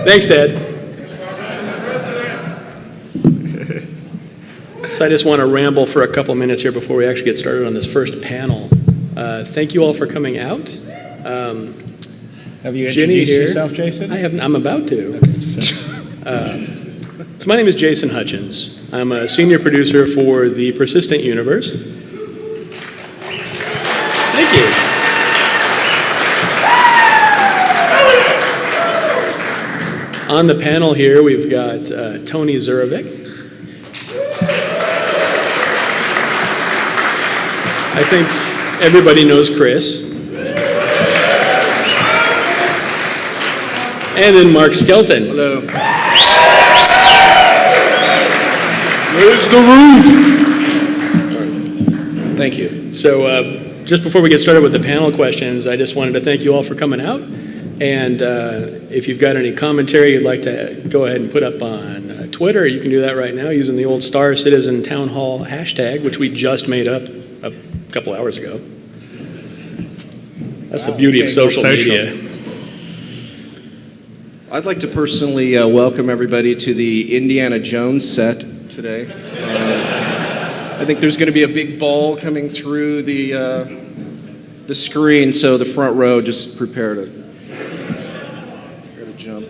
Thanks, Dad. So I just want to ramble for a couple minutes here before we actually get started on this first panel. Thank you all for coming out. Have you introduced yourself, Jason? I'm about to. So my name is Jason Hutchins. I'm a senior producer for the Persistent Universe. Thank you. On the panel here, we've got Tony Zurovic. I think everybody knows Chris. And then Mark Skelton. Hello. Where's the roof? Thank you. So just before we get started with the panel questions, I just wanted to thank you all for coming out. And if you've got any commentary you'd like to go ahead and put up on Twitter, you can do that right now using the old Star Citizen Town Hall hashtag, which we just made up a couple hours ago. That's the beauty of social media. I'd like to personally welcome everybody to the Indiana Jones set today. I think there's going to be a big ball coming through the screen, so the front row just prepare to jump.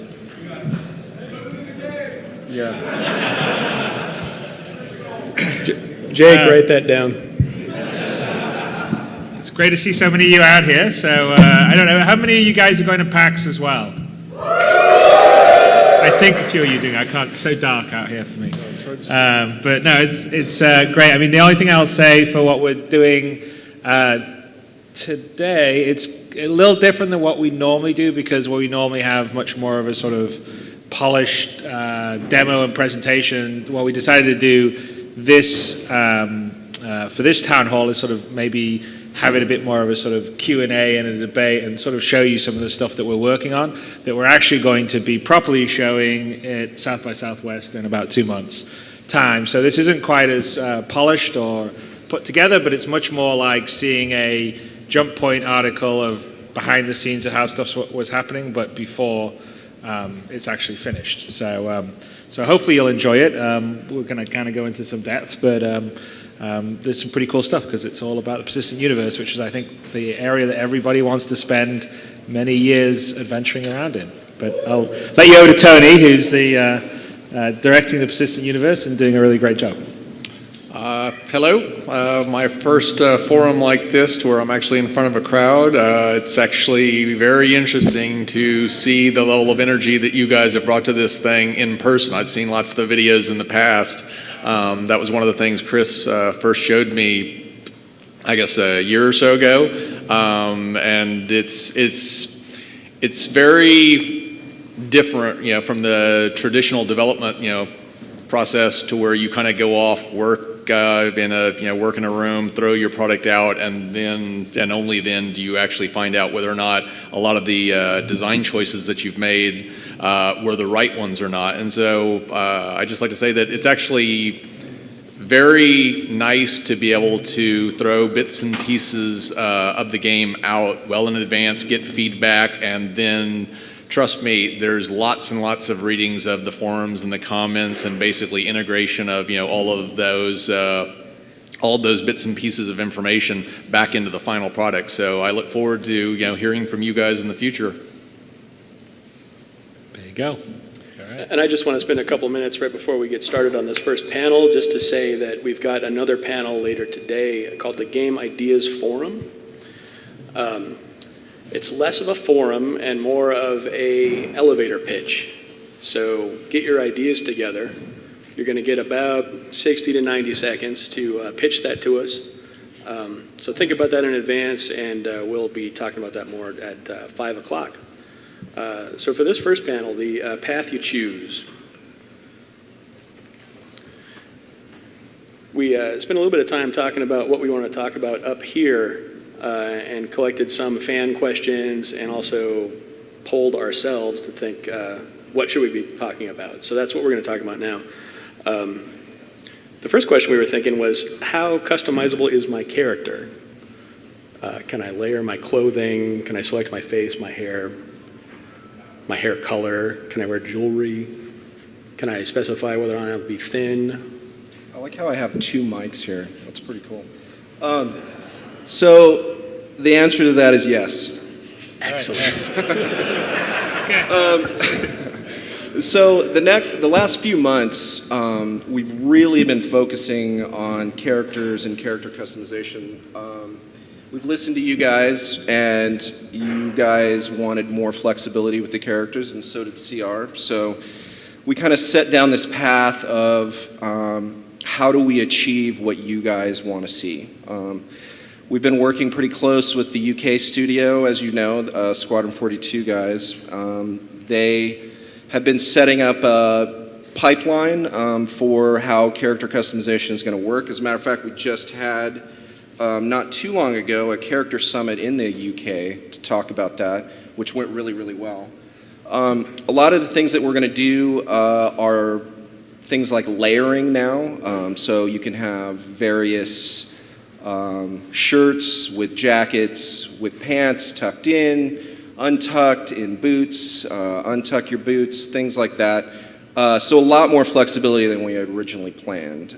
Yeah. Jake, write that down. It's great to see so many of you out here. So I don't know, how many of you guys are going to PAX as well? I think a few of you do. I can't. It's so dark out here for me. But no, it's great. I mean, the only thing I'll say for what we're doing today, it's a little different than what we normally do because we normally have much more of a sort of polished demo and presentation. What we decided to do this for this town hall is sort of maybe have it a bit more of a sort of Q&A and a debate and sort of show you some of the stuff that we're working on that we're actually going to be properly showing at South by Southwest in about 2 months' time. So this isn't quite as polished or put together, but it's much more like seeing a jump point article of behind the scenes of how stuff was happening, but before it's actually finished. So hopefully you'll enjoy it. We're going to kind of go into some depth, but there's some pretty cool stuff because it's all about the persistent universe, which is, I think, the area that everybody wants to spend many years adventuring around in. But I'll let you over to Tony, who's the directing the persistent universe and doing a really great job. Hello. My first forum like this to where I'm actually in front of a crowd. It's actually very interesting to see the level of energy that you guys have brought to this thing in person. I've seen lots of the videos in the past. That was one of the things Chris first showed me, I guess, a year or so ago, and it's very different, from the traditional development, process to where you kind of go off, work work in a room, throw your product out, and only then do you actually find out whether or not a lot of the design choices that you've made were the right ones or not. And so I just like to say that it's actually very nice to be able to throw bits and pieces of the game out well in advance, get feedback, and then trust me, there's lots and lots of readings of the forums and the comments and basically integration of all those bits and pieces of information back into the final product. So I look forward to hearing from you guys in the future. There you go. And I just want to spend a couple minutes right before we get started on this first panel just to say that we've got another panel later today called the Game Ideas Forum. It's less of a forum and more of a elevator pitch. So get your ideas together. You're going to get about 60 to 90 seconds to pitch that to us. So think about that in advance, and we'll be talking about that more at 5 o'clock. So for this first panel, the path you choose. We spent a little bit of time talking about what we want to talk about up here and collected some fan questions and also polled ourselves to think what should we be talking about. So that's what we're going to talk about now. The first question we were thinking was, how customizable is my character? Can I layer my clothing? Can I select my face, my hair? my hair color. Can I wear jewelry? Can I specify whether or not I'll be thin? I like how I have 2 mics here. That's pretty cool. So the answer to that is yes. Excellent. So the last few months, we've really been focusing on characters and character customization. We've listened to you guys, and you guys wanted more flexibility with the characters, and so did CR. So we kind of set down this path of how do we achieve what you guys want to see. We've been working pretty close with the UK studio, as you know, Squadron 42 guys. They have been setting up a pipeline for how character customization is going to work. As a matter of fact, we just had, not too long ago, a character summit in the UK to talk about that, which went really, really well. A lot of the things that we're going to do are things like layering now. So you can have various shirts with jackets, with pants tucked in, untucked in boots, untuck your boots, things like that. So a lot more flexibility than we had originally planned,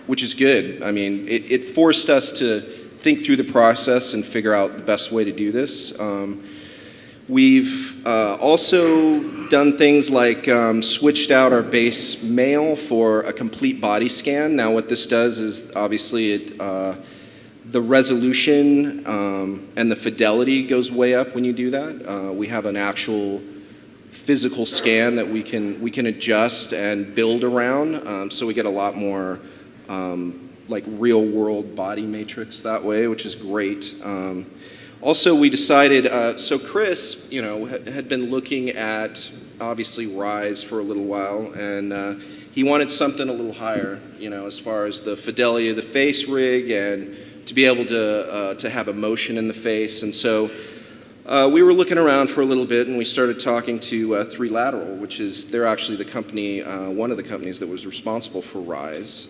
which is good. I mean, it forced us to think through the process and figure out the best way to do this. We've also done things like switched out our base mail for a complete body scan. Now what this does is obviously the resolution and the fidelity goes way up when you do that. We have an actual physical scan that we can adjust and build around, so we get a lot more like real world body matrix that way, which is great. Also, we decided, so Chris, you know, had been looking at obviously Rise for a little while, and he wanted something a little higher, you know, as far as the fidelity of the face rig and to be able to have emotion in the face. And so we were looking around for a little bit, and we started talking to 3 Lateral, which is, they're actually the company, one of the companies that was responsible for Rise.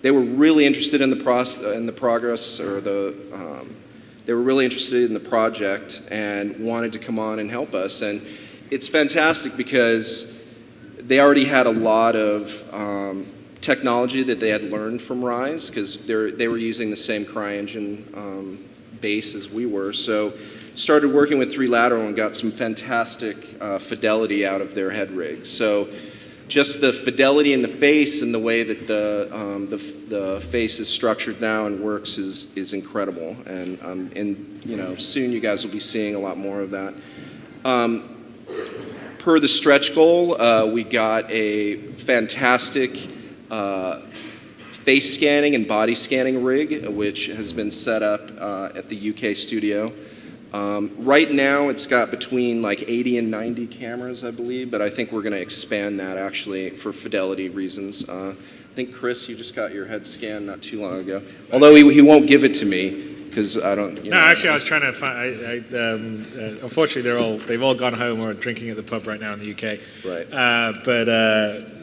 They were really interested in the progress, or they were really interested in the project and wanted to come on and help us. And it's fantastic because they already had a lot of technology that they had learned from Rise, because they were using the same CryEngine base as we were. So started working with 3 Lateral and got some fantastic fidelity out of their head rigs. So just the fidelity in the face and the way that the face is structured now and works is incredible. And you know, soon you guys will be seeing a lot more of that. Per the stretch goal, we got a fantastic face scanning and body scanning rig, which has been set up at the UK studio. Right now, it's got between like 80 and 90 cameras, I believe, but I think we're going to expand that actually for fidelity reasons. I think, Chris, you just got your head scanned not too long ago. Although he won't give it to me because I don't. You know. Actually, I was trying to find. Unfortunately, they've all gone home or drinking at the pub right now in the UK. Right.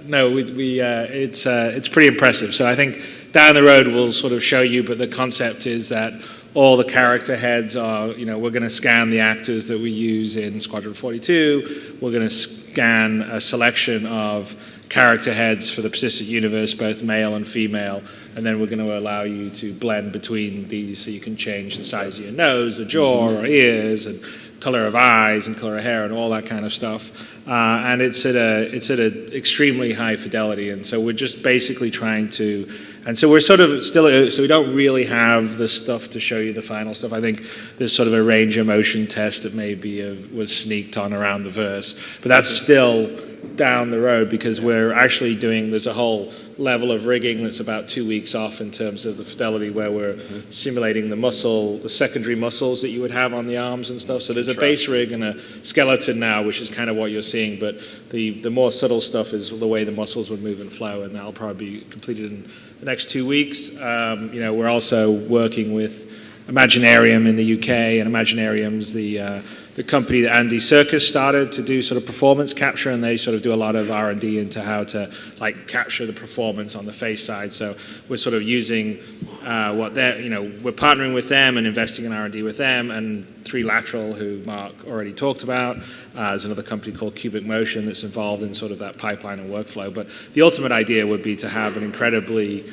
No, it's pretty impressive. So I think down the road we'll sort of show you, but the concept is that all the character heads are, you know, we're going to scan the actors that we use in Squadron 42. We're going to scan a selection of character heads for the persistent universe, both male and female, and then we're going to allow you to blend between these so you can change the size of your nose, or jaw, or ears, and color of eyes, and color of hair, and all that kind of stuff. And it's at a extremely high fidelity, and so we're just basically trying to. And so we're sort of still, so we don't really have the stuff to show you the final stuff. I think there's sort of a range of motion test that maybe was sneaked on around the verse, but that's still down the road because we're actually there's a whole level of rigging that's about 2 weeks off in terms of the fidelity where we're simulating the secondary muscles that you would have on the arms and stuff. So there's a base rig and a skeleton now, which is kind of what you're seeing, but the more subtle stuff is the way the muscles would move and flow, and that'll probably be completed in the next 2 weeks. We're also working with Imaginarium in the UK, and Imaginarium's the the company that Andy Serkis started to do sort of performance capture, and they sort of do a lot of R&D into how to like capture the performance on the face side. So we're sort of using what they're, we're partnering with them and investing in R&D with them, and 3Lateral, who Mark already talked about. There's another company called Cubic Motion that's involved in sort of that pipeline and workflow. But the ultimate idea would be to have an incredibly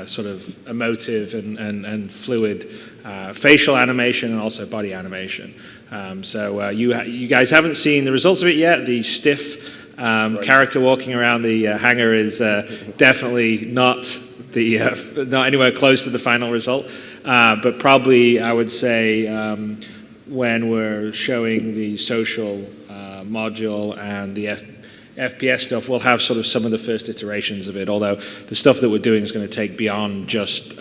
sort of emotive and fluid facial animation and also body animation. So you guys haven't seen the results of it yet. The stiff character walking around the hangar is definitely not anywhere close to the final result. But probably I would say when we're showing the social module and the FPS stuff, we'll have sort of some of the first iterations of it, although the stuff that we're doing is going to take beyond just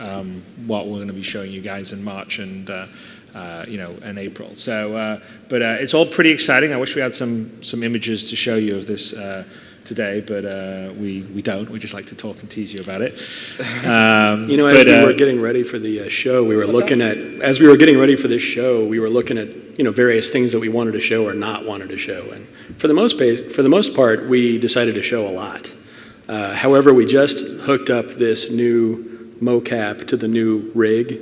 what we're going to be showing you guys in March and in April. So, but it's all pretty exciting. I wish we had some images to show you of this today, but we don't. We just like to talk and tease you about it. As we were getting ready for the show, we were looking at various things that we wanted to show or not wanted to show, and for the most part, we decided to show a lot. However, we just hooked up this new mocap to the new rig,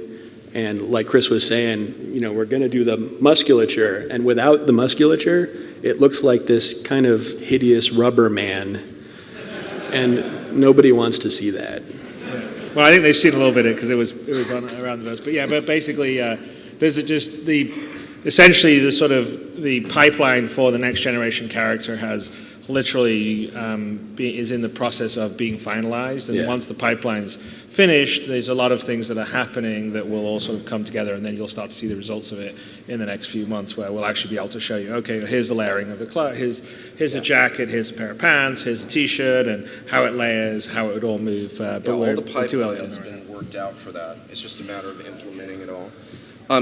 and like Chris was saying, we're going to do the musculature, and without the musculature, it looks like this kind of hideous rubber man, and nobody wants to see that. Well, I think they've seen a little bit of it because it was on around the but yeah, but basically, there's just essentially the pipeline for the next generation character has literally is in the process of being finalized, and once the pipeline's finished, there's a lot of things that are happening that will all sort of come together, and then you'll start to see the results of it in the next few months, where we'll actually be able to show you, okay, here's the layering of the clothes, here's a jacket, here's a pair of pants, here's a t-shirt, and how it layers, how it would all move. But all the pipeline has been worked out for that. It's just a matter of implementing it all.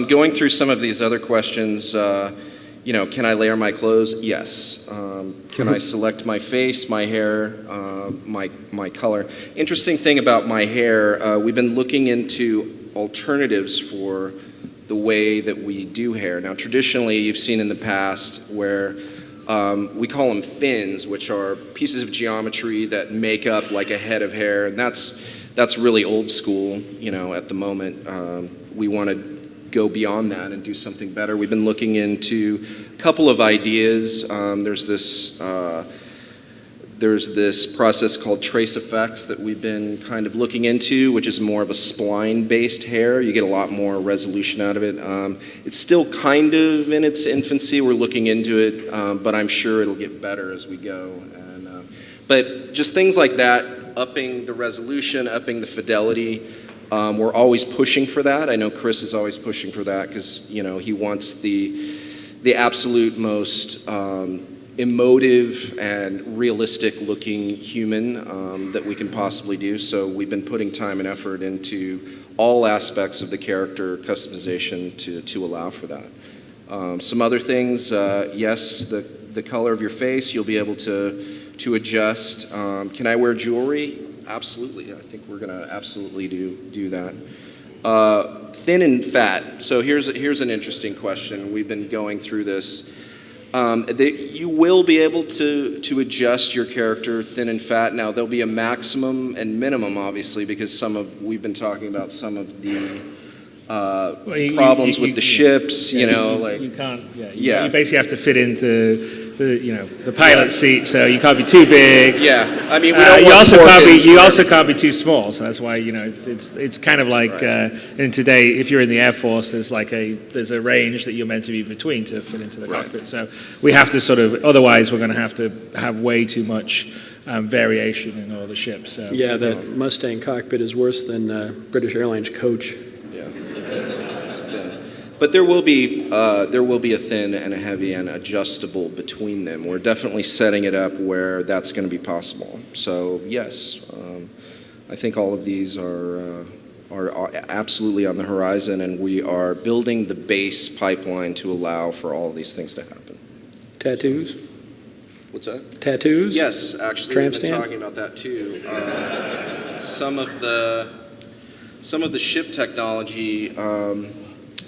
Going through some of these other questions, can I layer my clothes? Yes. Can I select my face, my hair, my color? Interesting thing about my hair, we've been looking into alternatives for the way that we do hair. Now, traditionally, you've seen in the past where we call them fins, which are pieces of geometry that make up like a head of hair, and that's really old school. At the moment, we want to go beyond that and do something better. We've been looking into a couple of ideas. There's this process called trace effects that we've been kind of looking into, which is more of a spline-based hair. You get a lot more resolution out of it. It's still kind of in its infancy. We're looking into it, but I'm sure it'll get better as we go. But just things like that, upping the resolution, upping the fidelity. We're always pushing for that. I know Chris is always pushing for that because he wants the absolute most emotive and realistic looking human that we can possibly do. So we've been putting time and effort into all aspects of the character customization to allow for that. Some other things, yes, the color of your face, you'll be able to adjust. Can I wear jewelry? Absolutely. I think we're going to absolutely do that. Thin and fat. So here's an interesting question. We've been going through this. You will be able to adjust your character thin and fat. Now, there'll be a maximum and minimum, obviously, because we've been talking about some of the problems with the ships. You can't. You basically have to fit into the pilot seat, so you can't be too big. Yeah, I mean, you also can't be too small. So that's why it's kind of like in today, if you're in the Air Force, there's a range that you're meant to be between to fit into the cockpit. So we have to otherwise we're going to have way too much variation in all the ships. So. Yeah, that Mustang cockpit is worse than British Airlines coach. But there will be a thin and a heavy and adjustable between them. We're definitely setting it up where that's going to be possible. So yes, I think all of these are absolutely on the horizon, and we are building the base pipeline to allow for all of these things to happen. Tattoos? What's that? Tattoos? Yes, actually, Tramp we've been stamp? talking about that too. Some of the ship technology.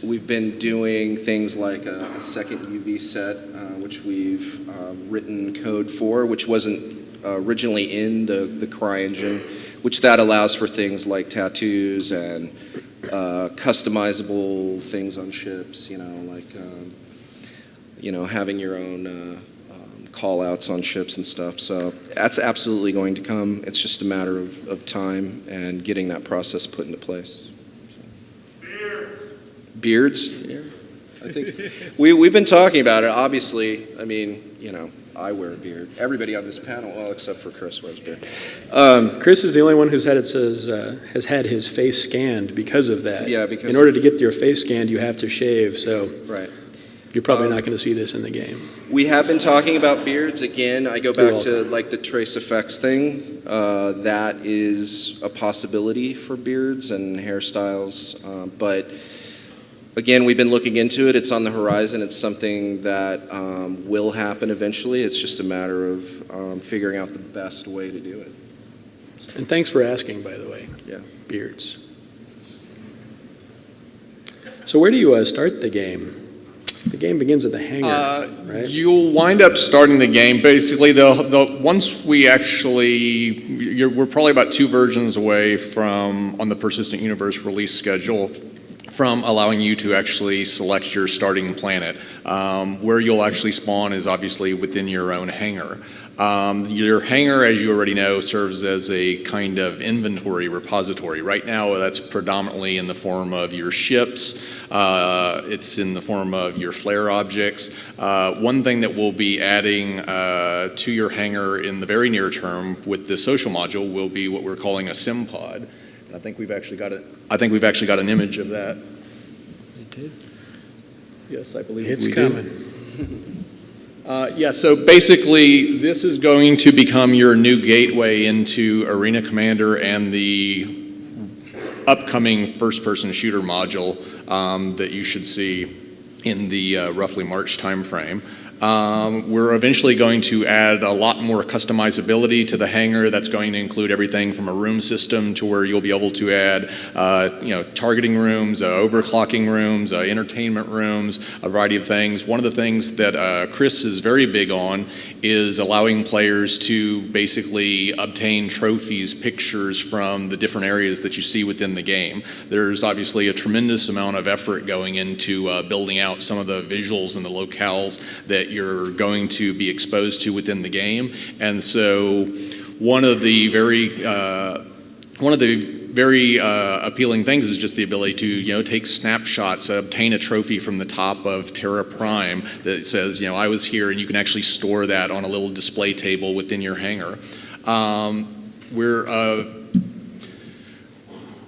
we've been doing things like a second UV set, which we've written code for, which wasn't originally in the CryEngine, which that allows for things like tattoos and customizable things on ships, like having your own call-outs on ships and stuff. So that's absolutely going to come. It's just a matter of time and getting that process put into place. Beards? Yeah. I think we've been talking about it. Obviously, I mean, I wear a beard. Everybody on this panel, well, except for Chris, wears a beard. Chris is the only one who's had has had his face scanned because of that. Yeah, because in order to get your face scanned, you have to shave. So right. You're probably not going to see this in the game. We have been talking about beards. Again, I go back to like the trace effects thing. That is a possibility for beards and hairstyles. But again, we've been looking into it. It's on the horizon. It's something that will happen eventually. It's just a matter of figuring out the best way to do it. And thanks for asking, by the way. Yeah. Beards. So where do you start the game? The game begins at the hangar, right? You'll wind up starting the game. Basically, once we actually, we're probably about 2 versions away from, on the Persistent Universe release schedule, from allowing you to actually select your starting planet. Where you'll actually spawn is obviously within your own hangar. Your hangar, as you already know, serves as a kind of inventory repository. Right now, that's predominantly in the form of your ships. It's in the form of your flare objects. One thing that we'll be adding to your hangar in the very near term with the social module will be what we're calling a sim pod. And I think we've actually got an image of that. It did. Yes, I believe it's we coming. Did. Yeah, so basically this is going to become your new gateway into Arena Commander and the upcoming first-person shooter module that you should see in the roughly March timeframe. We're eventually going to add a lot more customizability to the hangar. That's going to include everything from a room system to where you'll be able to add, targeting rooms, overclocking rooms, entertainment rooms, a variety of things. One of the things that Chris is very big on is allowing players to basically obtain trophies, pictures from the different areas that you see within the game. There's obviously a tremendous amount of effort going into building out some of the visuals and the locales that you're going to be exposed to within the game. And so one of the very appealing things is just the ability to take snapshots, obtain a trophy from the top of Terra Prime that says I was here, and you can actually store that on a little display table within your hangar.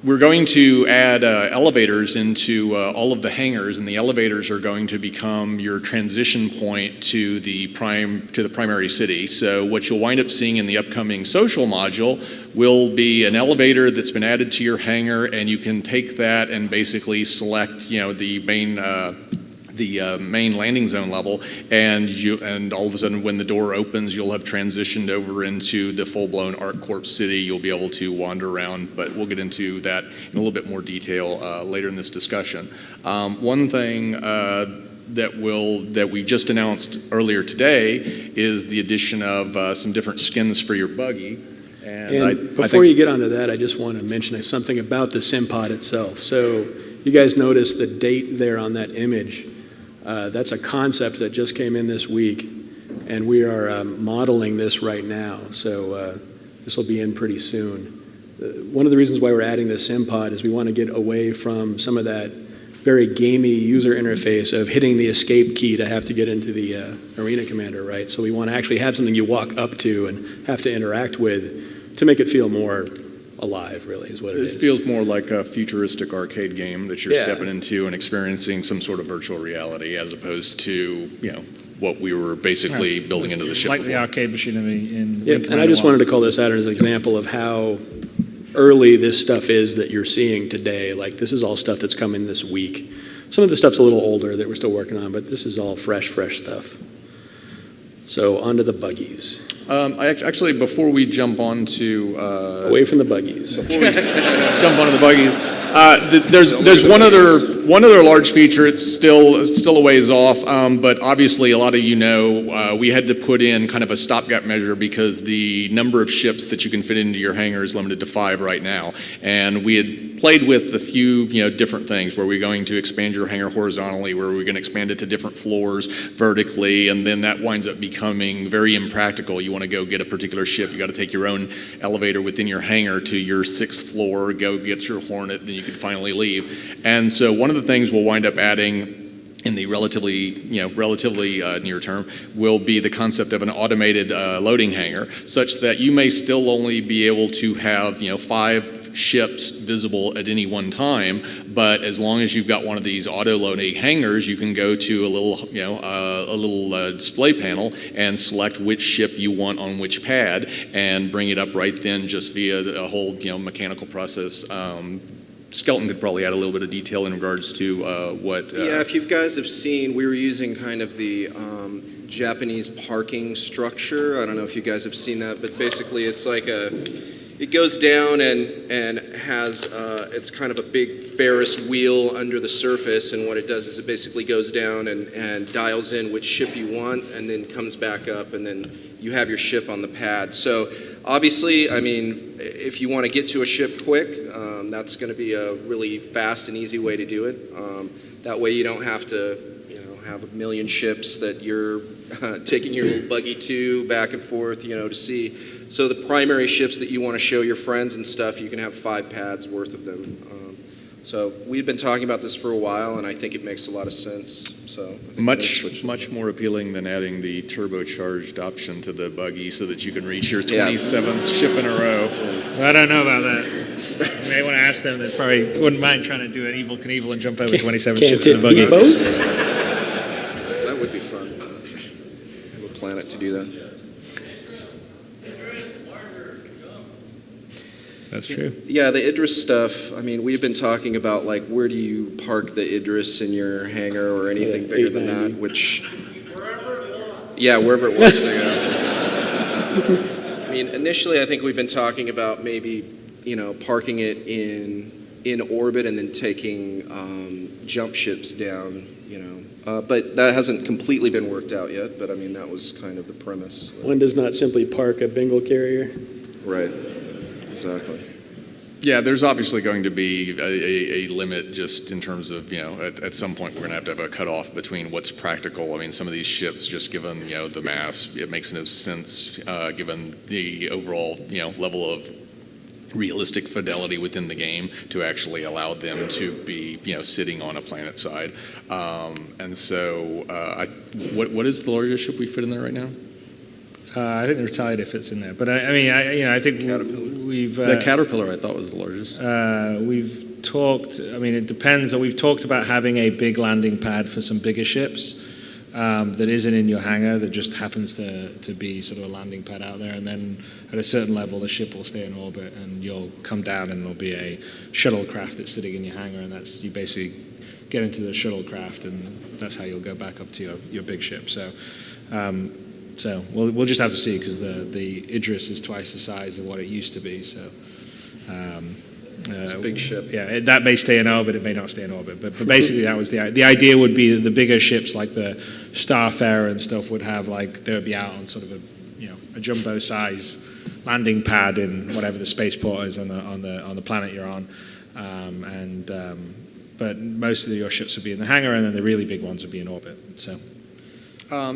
We're going to add elevators into all of the hangars, and the elevators are going to become your transition point to the primary city. So what you'll wind up seeing in the upcoming social module will be an elevator that's been added to your hangar, and you can take that and basically select the main landing zone level, and all of a sudden when the door opens, you'll have transitioned over into the full-blown ArcCorp city. You'll be able to wander around, but we'll get into that in a little bit more detail later in this discussion. One thing that we just announced earlier today is the addition of some different skins for your buggy. And before you get onto that, I just want to mention something about the SimPod itself. So you guys notice the date there on that image. That's a concept that just came in this week, and we are modeling this right now. So this will be in pretty soon. One of the reasons why we're adding the SimPod is we want to get away from some of that very gamey user interface of hitting the escape key to have to get into the Arena Commander, right? So we want to actually have something you walk up to and have to interact with to make it feel more alive, really, is what it is. It feels more like a futuristic arcade game that you're stepping into and experiencing some sort of virtual reality, as opposed to, what we were basically building into the ship. Like the arcade machine in and I just wanted to call this out as an example of how early this stuff is that you're seeing today. Like, this is all stuff that's coming this week. Some of the stuff's a little older that we're still working on, but this is all fresh stuff. So onto the buggies. Actually, before we jump on to... away from the buggies. Before we jump onto the buggies, there's one other other large feature, it's still a ways off, but obviously a lot of you know we had to put in kind of a stopgap measure because the number of ships that you can fit into your hangar is limited to 5 right now. And we had played with a few different things. Were we going to expand your hangar horizontally? Were we going to expand it to different floors vertically? And then that winds up becoming very impractical. You want to go get a particular ship, you got to take your own elevator within your hangar to your 6th floor, go get your Hornet, then you can finally leave. And so one of the things we'll wind up adding in the relatively near term will be the concept of an automated loading hangar, such that you may still only be able to have 5 ships visible at any one time, but as long as you've got one of these auto loading hangars, you can go to a little display panel and select which ship you want on which pad and bring it up right then just via a whole mechanical process. Skelton could probably add a little bit of detail in regards to what. Yeah, if you guys have seen, we were using kind of the Japanese parking structure. I don't know if you guys have seen that, but basically it's like it goes down and has, it's kind of a big Ferris wheel under the surface, and what it does is it basically goes down and dials in which ship you want, and then comes back up, and then you have your ship on the pad. So obviously, I mean, if you want to get to a ship quick, that's going to be a really fast and easy way to do it. That way you don't have to, have a million ships that you're taking your little buggy to back and forth, to see. So the primary ships that you want to show your friends and stuff, you can have 5 pads worth of them. So we've been talking about this for a while, and I think it makes a lot of sense. So much more appealing than adding the turbocharged option to the buggy so that you can reach your 27th ship in a row. Well, I don't know about that. You may want to ask them. They probably wouldn't mind trying to do an Evel Knievel and jump over 27 ships in a buggy. Both? That would be fun. I have a planet to do that. That's true. Yeah, the Idris stuff, I mean, we've been talking about, like, where do you park the Idris in your hangar or anything bigger than that, which... Wherever it wants. Yeah, wherever it wants to go. I mean, initially, I think we've been talking about maybe, parking it in orbit and then taking jump ships down, but that hasn't completely been worked out yet, but I mean, that was kind of the premise. One does not simply park a bingo carrier. Right. Exactly. Yeah, there's obviously going to be a limit just in terms of, at some point we're going to have a cutoff between what's practical. I mean, some of these ships, just given, the mass, it makes no sense given the overall, level of realistic fidelity within the game to actually allow them to be, sitting on a planet side. And so, what is the largest ship we fit in there right now? I think the Retaliator fits in there, but I think we've the Caterpillar I thought was the largest. We've talked. I mean, it depends. We've talked about having a big landing pad for some bigger ships that isn't in your hangar, that just happens to be sort of a landing pad out there, and then at a certain level, the ship will stay in orbit, and you'll come down, and there'll be a shuttlecraft that's sitting in your hangar, and that's you basically get into the shuttlecraft, and that's how you'll go back up to your big ship. So. So we'll just have to see, because the Idris is twice the size of what it used to be. So it's a big ship. Yeah, that may stay in orbit. It may not stay in orbit. But basically, that was the idea. Would be that the bigger ships like the Starfarer and stuff would have they'd be out on sort of a jumbo size landing pad in whatever the spaceport is on the planet you're on, but most of your ships would be in the hangar, and then the really big ones would be in orbit.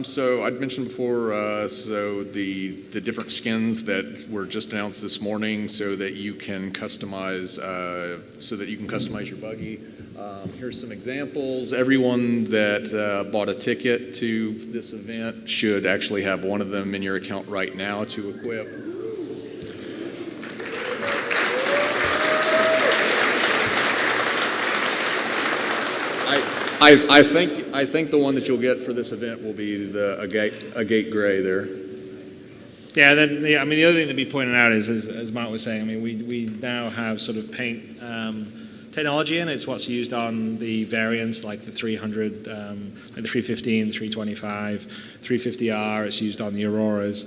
So I'd mentioned before, so the different skins that were just announced this morning, so that you can customize, your buggy. Here's some examples. Everyone that bought a ticket to this event should actually have one of them in your account right now to equip. I think the one that you'll get for this event will be the agate gray there. Yeah. Then the other thing to be pointed out is, as Mark was saying, I mean, we now have sort of paint technology in it. It's what's used on the variants like the 300, like the 315, 325, 350R. It's used on the Auroras.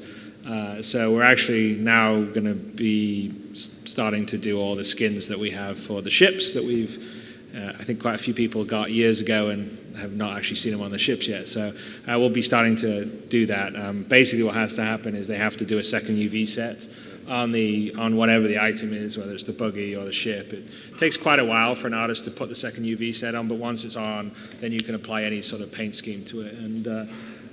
So we're actually now going to be starting to do all the skins that we have for the ships that we've I think quite a few people got years ago and have not actually seen them on the ships yet. So we'll be starting to do that. Basically what has to happen is they have to do a second UV set on whatever the item is, whether it's the buggy or the ship. It takes quite a while for an artist to put the second UV set on, but once it's on, then you can apply any sort of paint scheme to it. And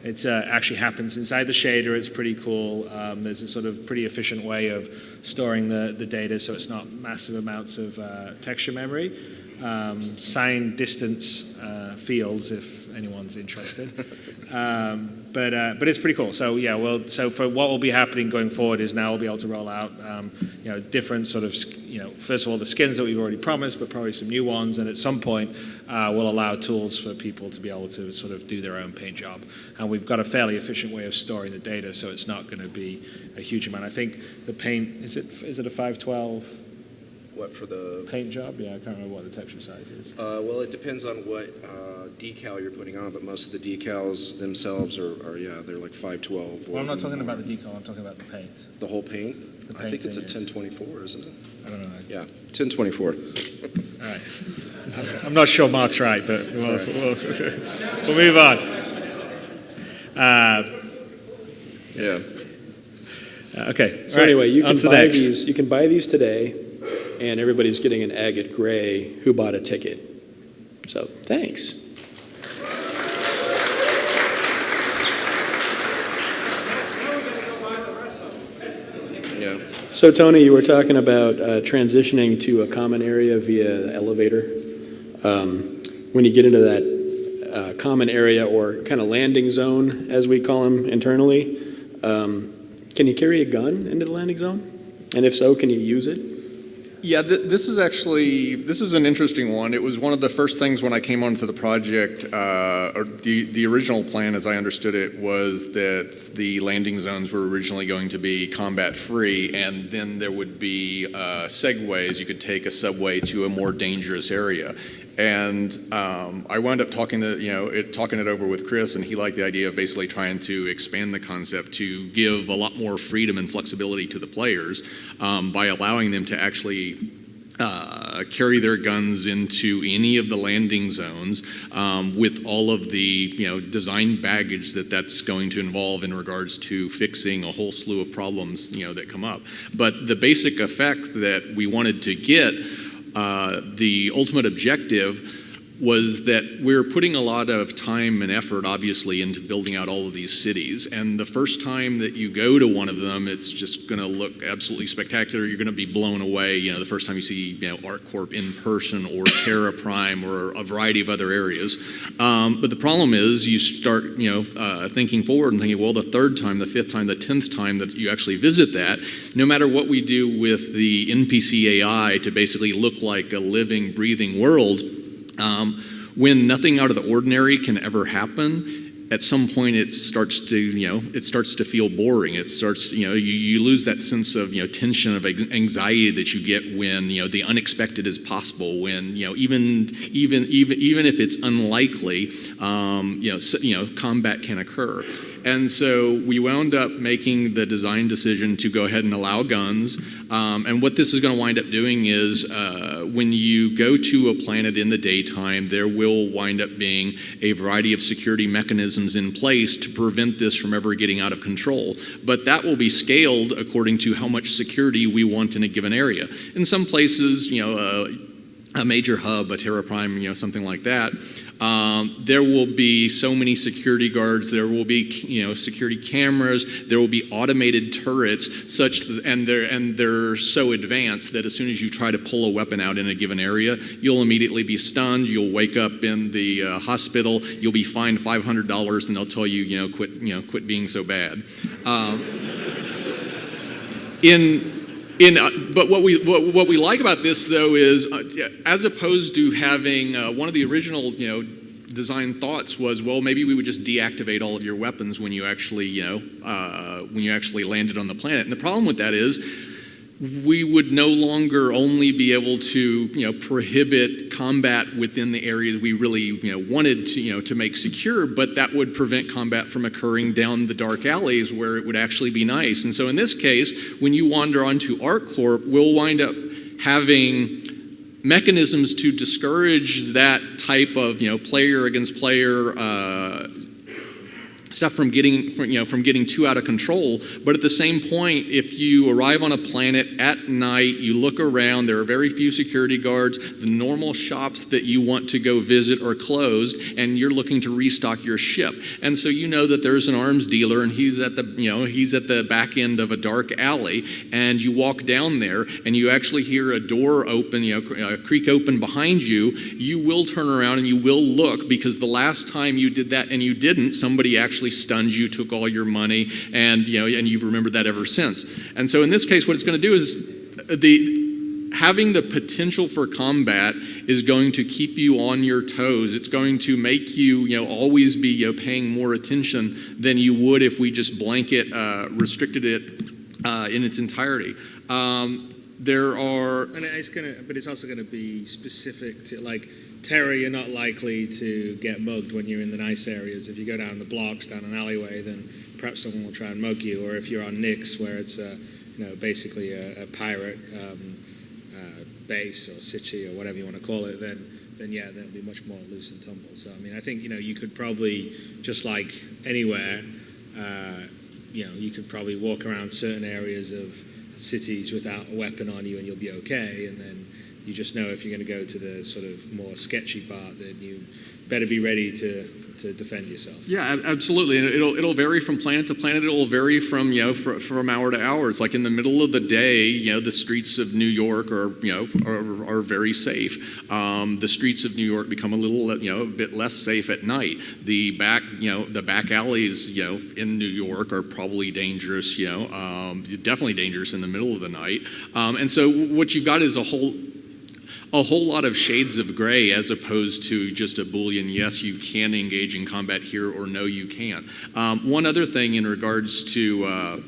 it actually happens inside the shader. It's pretty cool. There's a sort of pretty efficient way of storing the data so it's not massive amounts of texture memory. Signed distance fields if anyone's interested. But it's pretty cool. So yeah, so for what will be happening going forward is now we'll be able to roll out different sort of, first of all the skins that we've already promised, but probably some new ones, and at some point we'll allow tools for people to be able to sort of do their own paint job. And we've got a fairly efficient way of storing the data, so it's not going to be a huge amount. I think the paint, is it a 512? What, for the paint job? Yeah, I can't remember what the texture size is. well, it depends on what decal you're putting on, but most of the decals themselves are they're like 512. Well, I'm not talking about the decal, I'm talking about the paint. The whole paint? The paint I think it's a thing 1024, isn't it? I don't know. Yeah, 1024. All right. I'm not sure Mark's right, but we'll move on. Yeah. Okay. So All right, anyway, you on can to the buy next. these. You can buy these today, and everybody's getting an agate gray who bought a ticket. So thanks. Yeah. So Tony, you were talking about transitioning to a common area via the elevator. When you get into that common area or kind of landing zone, as we call them internally, can you carry a gun into the landing zone? And if so, can you use it? Yeah, this is an interesting one. It was one of the first things when I came onto the project, or the original plan, as I understood it, was that the landing zones were originally going to be combat free, and then there would be segues. You could take a subway to a more dangerous area. And I wound up talking it over with Chris, and he liked the idea of basically trying to expand the concept to give a lot more freedom and flexibility to the players by allowing them to actually carry their guns into any of the landing zones with all of the design baggage that's going to involve in regards to fixing a whole slew of problems that come up. But the basic effect that we wanted to get, the ultimate objective, was that we're putting a lot of time and effort, obviously, into building out all of these cities. And the first time that you go to one of them, it's just going to look absolutely spectacular. You're going to be blown away. The first time you see ArcCorp in person, or Terra Prime, or a variety of other areas. But the problem is, you start thinking forward and thinking, well, the third time, the fifth time, the 10th time that you actually visit that, no matter what we do with the NPC AI to basically look like a living, breathing world, when nothing out of the ordinary can ever happen, at some point it starts to feel boring. It starts, you lose that sense of tension, of anxiety that you get when the unexpected is possible. When even if it's unlikely, combat can occur. And so we wound up making the design decision to go ahead and allow guns. And what this is going to wind up doing is when you go to a planet in the daytime, there will wind up being a variety of security mechanisms in place to prevent this from ever getting out of control. But that will be scaled according to how much security we want in a given area. In some places, a major hub, a Terra Prime, something like that, there will be so many security guards, there will be security cameras, there will be automated turrets, and they're so advanced that as soon as you try to pull a weapon out in a given area, you'll immediately be stunned. You'll wake up in the hospital, you'll be fined $500, and they'll tell you quit being so bad. But what we like about this, though, is as opposed to having one of the original design thoughts was, well, maybe we would just deactivate all of your weapons when you actually landed on the planet. And the problem with that is we would no longer only be able to prohibit combat within the areas we really wanted to make secure, but that would prevent combat from occurring down the dark alleys where it would actually be nice. And so in this case, when you wander onto ArcCorp, we'll wind up having mechanisms to discourage that type of player against player stuff from getting too out of control. But at the same point, if you arrive on a planet at night, you look around, there are very few security guards, the normal shops that you want to go visit are closed, and you're looking to restock your ship. And so you know that there's an arms dealer, and he's at the back end of a dark alley, and you walk down there, and you actually hear a door open, creak open behind you. You will turn around and you will look, because the last time you did that and you didn't, somebody actually stunned you, took all your money, and you've remembered that ever since. And so in this case, what it's going to do is having the potential for combat is going to keep you on your toes. It's going to make you, always be paying more attention than you would if we just blanket restricted it in its entirety. There are, but it's also going to be specific to, like, Terra, you're not likely to get mugged when you're in the nice areas. If you go down the blocks, down an alleyway, then perhaps someone will try and mug you. Or if you're on Nyx, where it's basically a pirate base or city or whatever you want to call it, then yeah, that'll be much more loose and tumble. So I mean, I think you could probably, just like anywhere, you could probably walk around certain areas of cities without a weapon on you, and you'll be okay. And then you just know if you're going to go to the sort of more sketchy part, then you better be ready to defend yourself. Yeah, absolutely. And it'll vary from planet to planet. It'll vary from from hour to hour. It's like in the middle of the day, the streets of New York are very safe. The streets of New York become a little a bit less safe at night. The back alleys in New York are probably dangerous. Definitely dangerous in the middle of the night. And so what you've got is a whole lot of shades of gray, as opposed to just a Boolean, yes, you can engage in combat here, or no, you can't. One other thing in regards to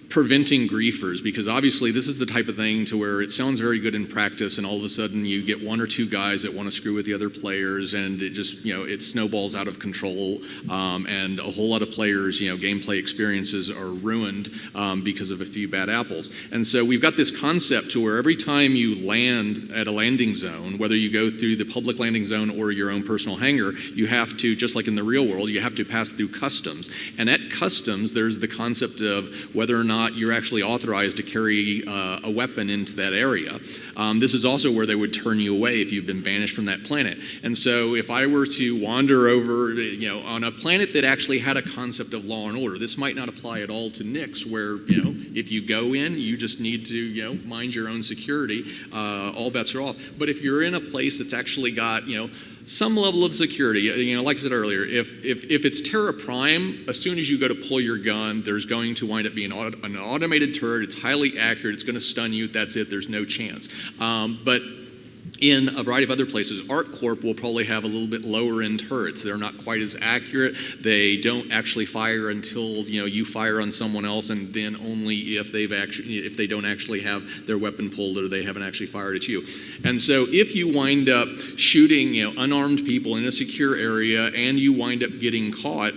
preventing griefers, because obviously this is the type of thing to where it sounds very good in practice, and all of a sudden you get one or two guys that want to screw with the other players, and it just it snowballs out of control, and a whole lot of players gameplay experiences are ruined because of a few bad apples. And so we've got this concept to where every time you land at a landing zone, whether you go through the public landing zone or your own personal hangar, you have to, just like in the real world, you have to pass through customs. And at customs, there's the concept of whether or not you're actually authorized to carry a weapon into that area. This is also where they would turn you away if you've been banished from that planet. And so if I were to wander over, on a planet that actually had a concept of law and order, this might not apply at all to Nyx, where, if you go in, you just need to, mind your own security. All bets are off. But if you're in a place that's actually got, some level of security, like I said earlier, if it's Terra Prime, as soon as you go to pull your gun, there's going to wind up being an automated turret. It's highly accurate. It's going to stun you. That's it. There's no chance. But in a variety of other places, ArcCorp will probably have a little bit lower end turrets. They're not quite as accurate. They don't actually fire until you fire on someone else, and then only if they don't actually have their weapon pulled or they haven't actually fired at you. And so if you wind up shooting unarmed people in a secure area and you wind up getting caught,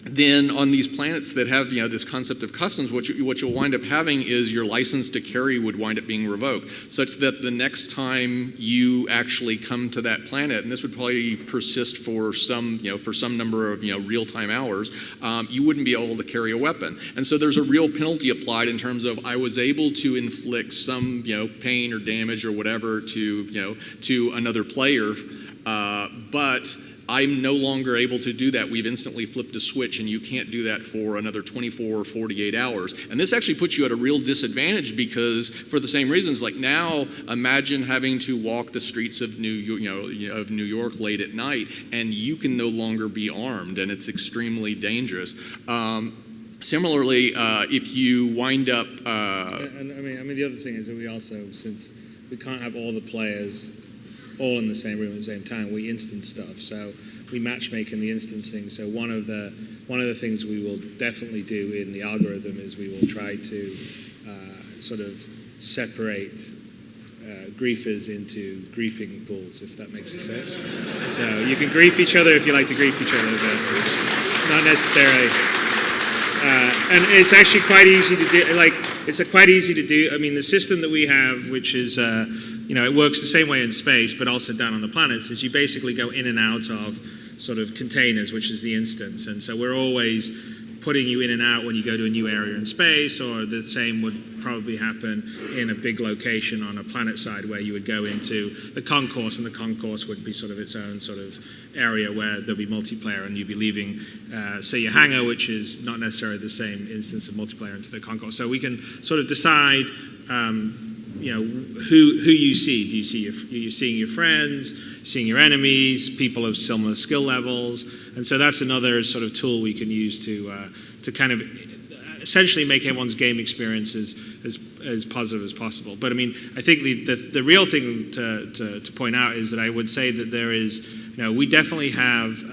then on these planets that have this concept of customs, what you'll wind up having is your license to carry would wind up being revoked, such that the next time you actually come to that planet, and this would probably persist for some number of real-time hours, you wouldn't be able to carry a weapon. And so there's a real penalty applied in terms of I was able to inflict some pain or damage or whatever to another player, but I'm no longer able to do that. We've instantly flipped a switch, and you can't do that for another 24 or 48 hours. And this actually puts you at a real disadvantage, because for the same reasons, like now, imagine having to walk the streets of New York late at night, and you can no longer be armed, and it's extremely dangerous. Similarly, if you wind up... And I mean, the other thing is that we also, since we can't have all the players all in the same room at the same time, we instance stuff. So we matchmake in the instancing. So one of the things we will definitely do in the algorithm is we will try to sort of separate griefers into griefing pools, if that makes sense. So you can grief each other if you like to grief each other, but not necessarily. And it's actually quite easy to do. Like, it's quite easy to do. I mean, the system that we have, which is, it works the same way in space, but also down on the planets, is you basically go in and out of sort of containers, which is the instance. And so we're always putting you in and out when you go to a new area in space, or the same would probably happen in a big location on a planet side where you would go into the concourse, and the concourse would be sort of its own sort of area where there'll be multiplayer, and you'd be leaving, say, your hangar, which is not necessarily the same instance of multiplayer, into the concourse. So we can sort of decide, who you see. Do you see you're seeing your friends, seeing your enemies, people of similar skill levels, and so that's another sort of tool we can use to kind of essentially make everyone's game experience as positive as possible. But I mean, I think the real thing to point out is that I would say that there is, we definitely have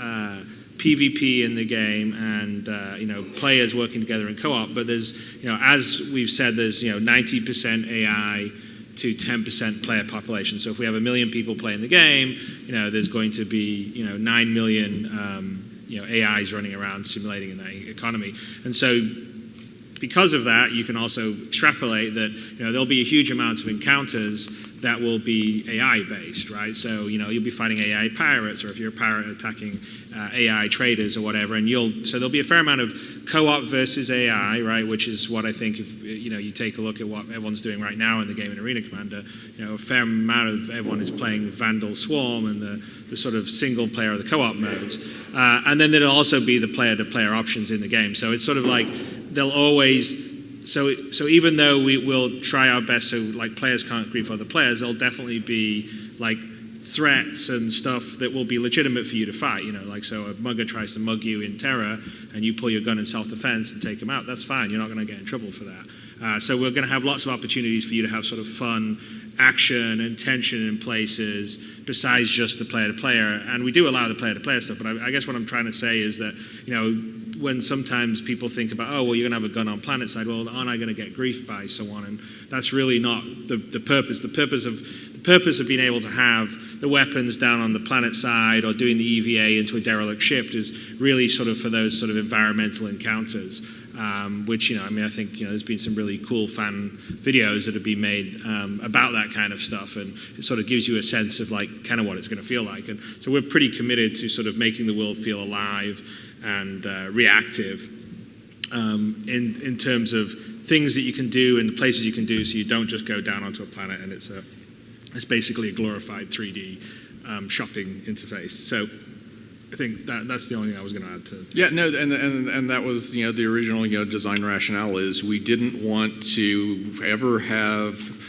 PvP in the game, and players working together in co-op. But there's, as we've said, there's 90% AI to 10% player population. So if we have 1 million people playing the game, there's going to be 9 million AIs running around simulating in that economy. And so because of that, you can also extrapolate that there'll be a huge amount of encounters that will be AI based, right? So you'll be fighting AI pirates, or if you're a pirate attacking AI traders or whatever, and so there'll be a fair amount of co-op versus AI, right? Which is what I think if you take a look at what everyone's doing right now in the game in Arena Commander, a fair amount of everyone is playing Vandal Swarm and the sort of single player or the co-op modes, and then there'll also be the player-to-player options in the game. So it's sort of like they'll always. So even though we will try our best, so like players can't grief other players, there'll definitely be like threats and stuff that will be legitimate for you to fight. Like so a mugger tries to mug you in Terra, and you pull your gun in self-defense and take him out. That's fine. You're not going to get in trouble for that. So we're going to have lots of opportunities for you to have sort of fun action and tension in places besides just the player-to-player. And we do allow the player-to-player stuff, but I guess what I'm trying to say is that, when sometimes people think about, oh, well, you're going to have a gun on planet side, well, aren't I going to get griefed by someone? And that's really not the purpose. The purpose of being able to have the weapons down on the planet side or doing the EVA into a derelict ship is really sort of for those sort of environmental encounters, which, I think, there's been some really cool fan videos that have been made about that kind of stuff, and it sort of gives you a sense of like kind of what it's going to feel like. And so we're pretty committed to sort of making the world feel alive and reactive in terms of things that you can do and the places you can do, so you don't just go down onto a planet and it's basically a glorified 3D shopping interface. So I think that's the only thing I was going to add to. Yeah, no, and that was the original design rationale is we didn't want to ever have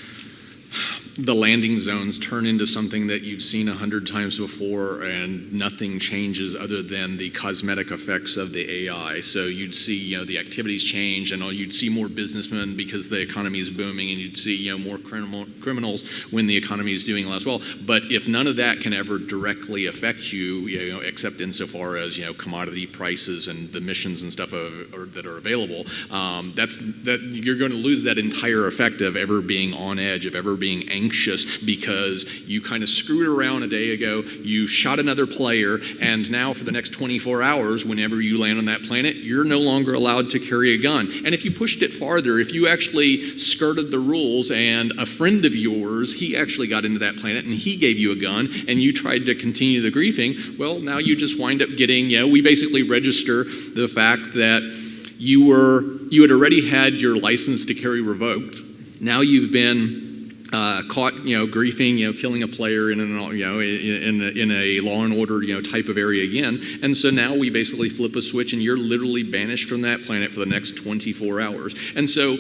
the landing zones turn into something that you've seen 100 times before and nothing changes other than the cosmetic effects of the AI. So you'd see, the activities change, and you'd see more businessmen because the economy is booming, and you'd see, more criminals when the economy is doing less well. But if none of that can ever directly affect you, except insofar as, commodity prices and the missions and stuff that are available, that you're going to lose that entire effect of ever being on edge, of ever being anxious because you kind of screwed around a day ago, you shot another player, and now for the next 24 hours, whenever you land on that planet, you're no longer allowed to carry a gun. And if you pushed it farther, if you actually skirted the rules and a friend of yours, he actually got into that planet and he gave you a gun and you tried to continue the griefing, well, now you just wind up getting, we basically register the fact that you had already had your license to carry revoked. Now you've been caught, griefing, killing a player in a law and order, type of area again. And so now we basically flip a switch and you're literally banished from that planet for the next 24 hours. And so,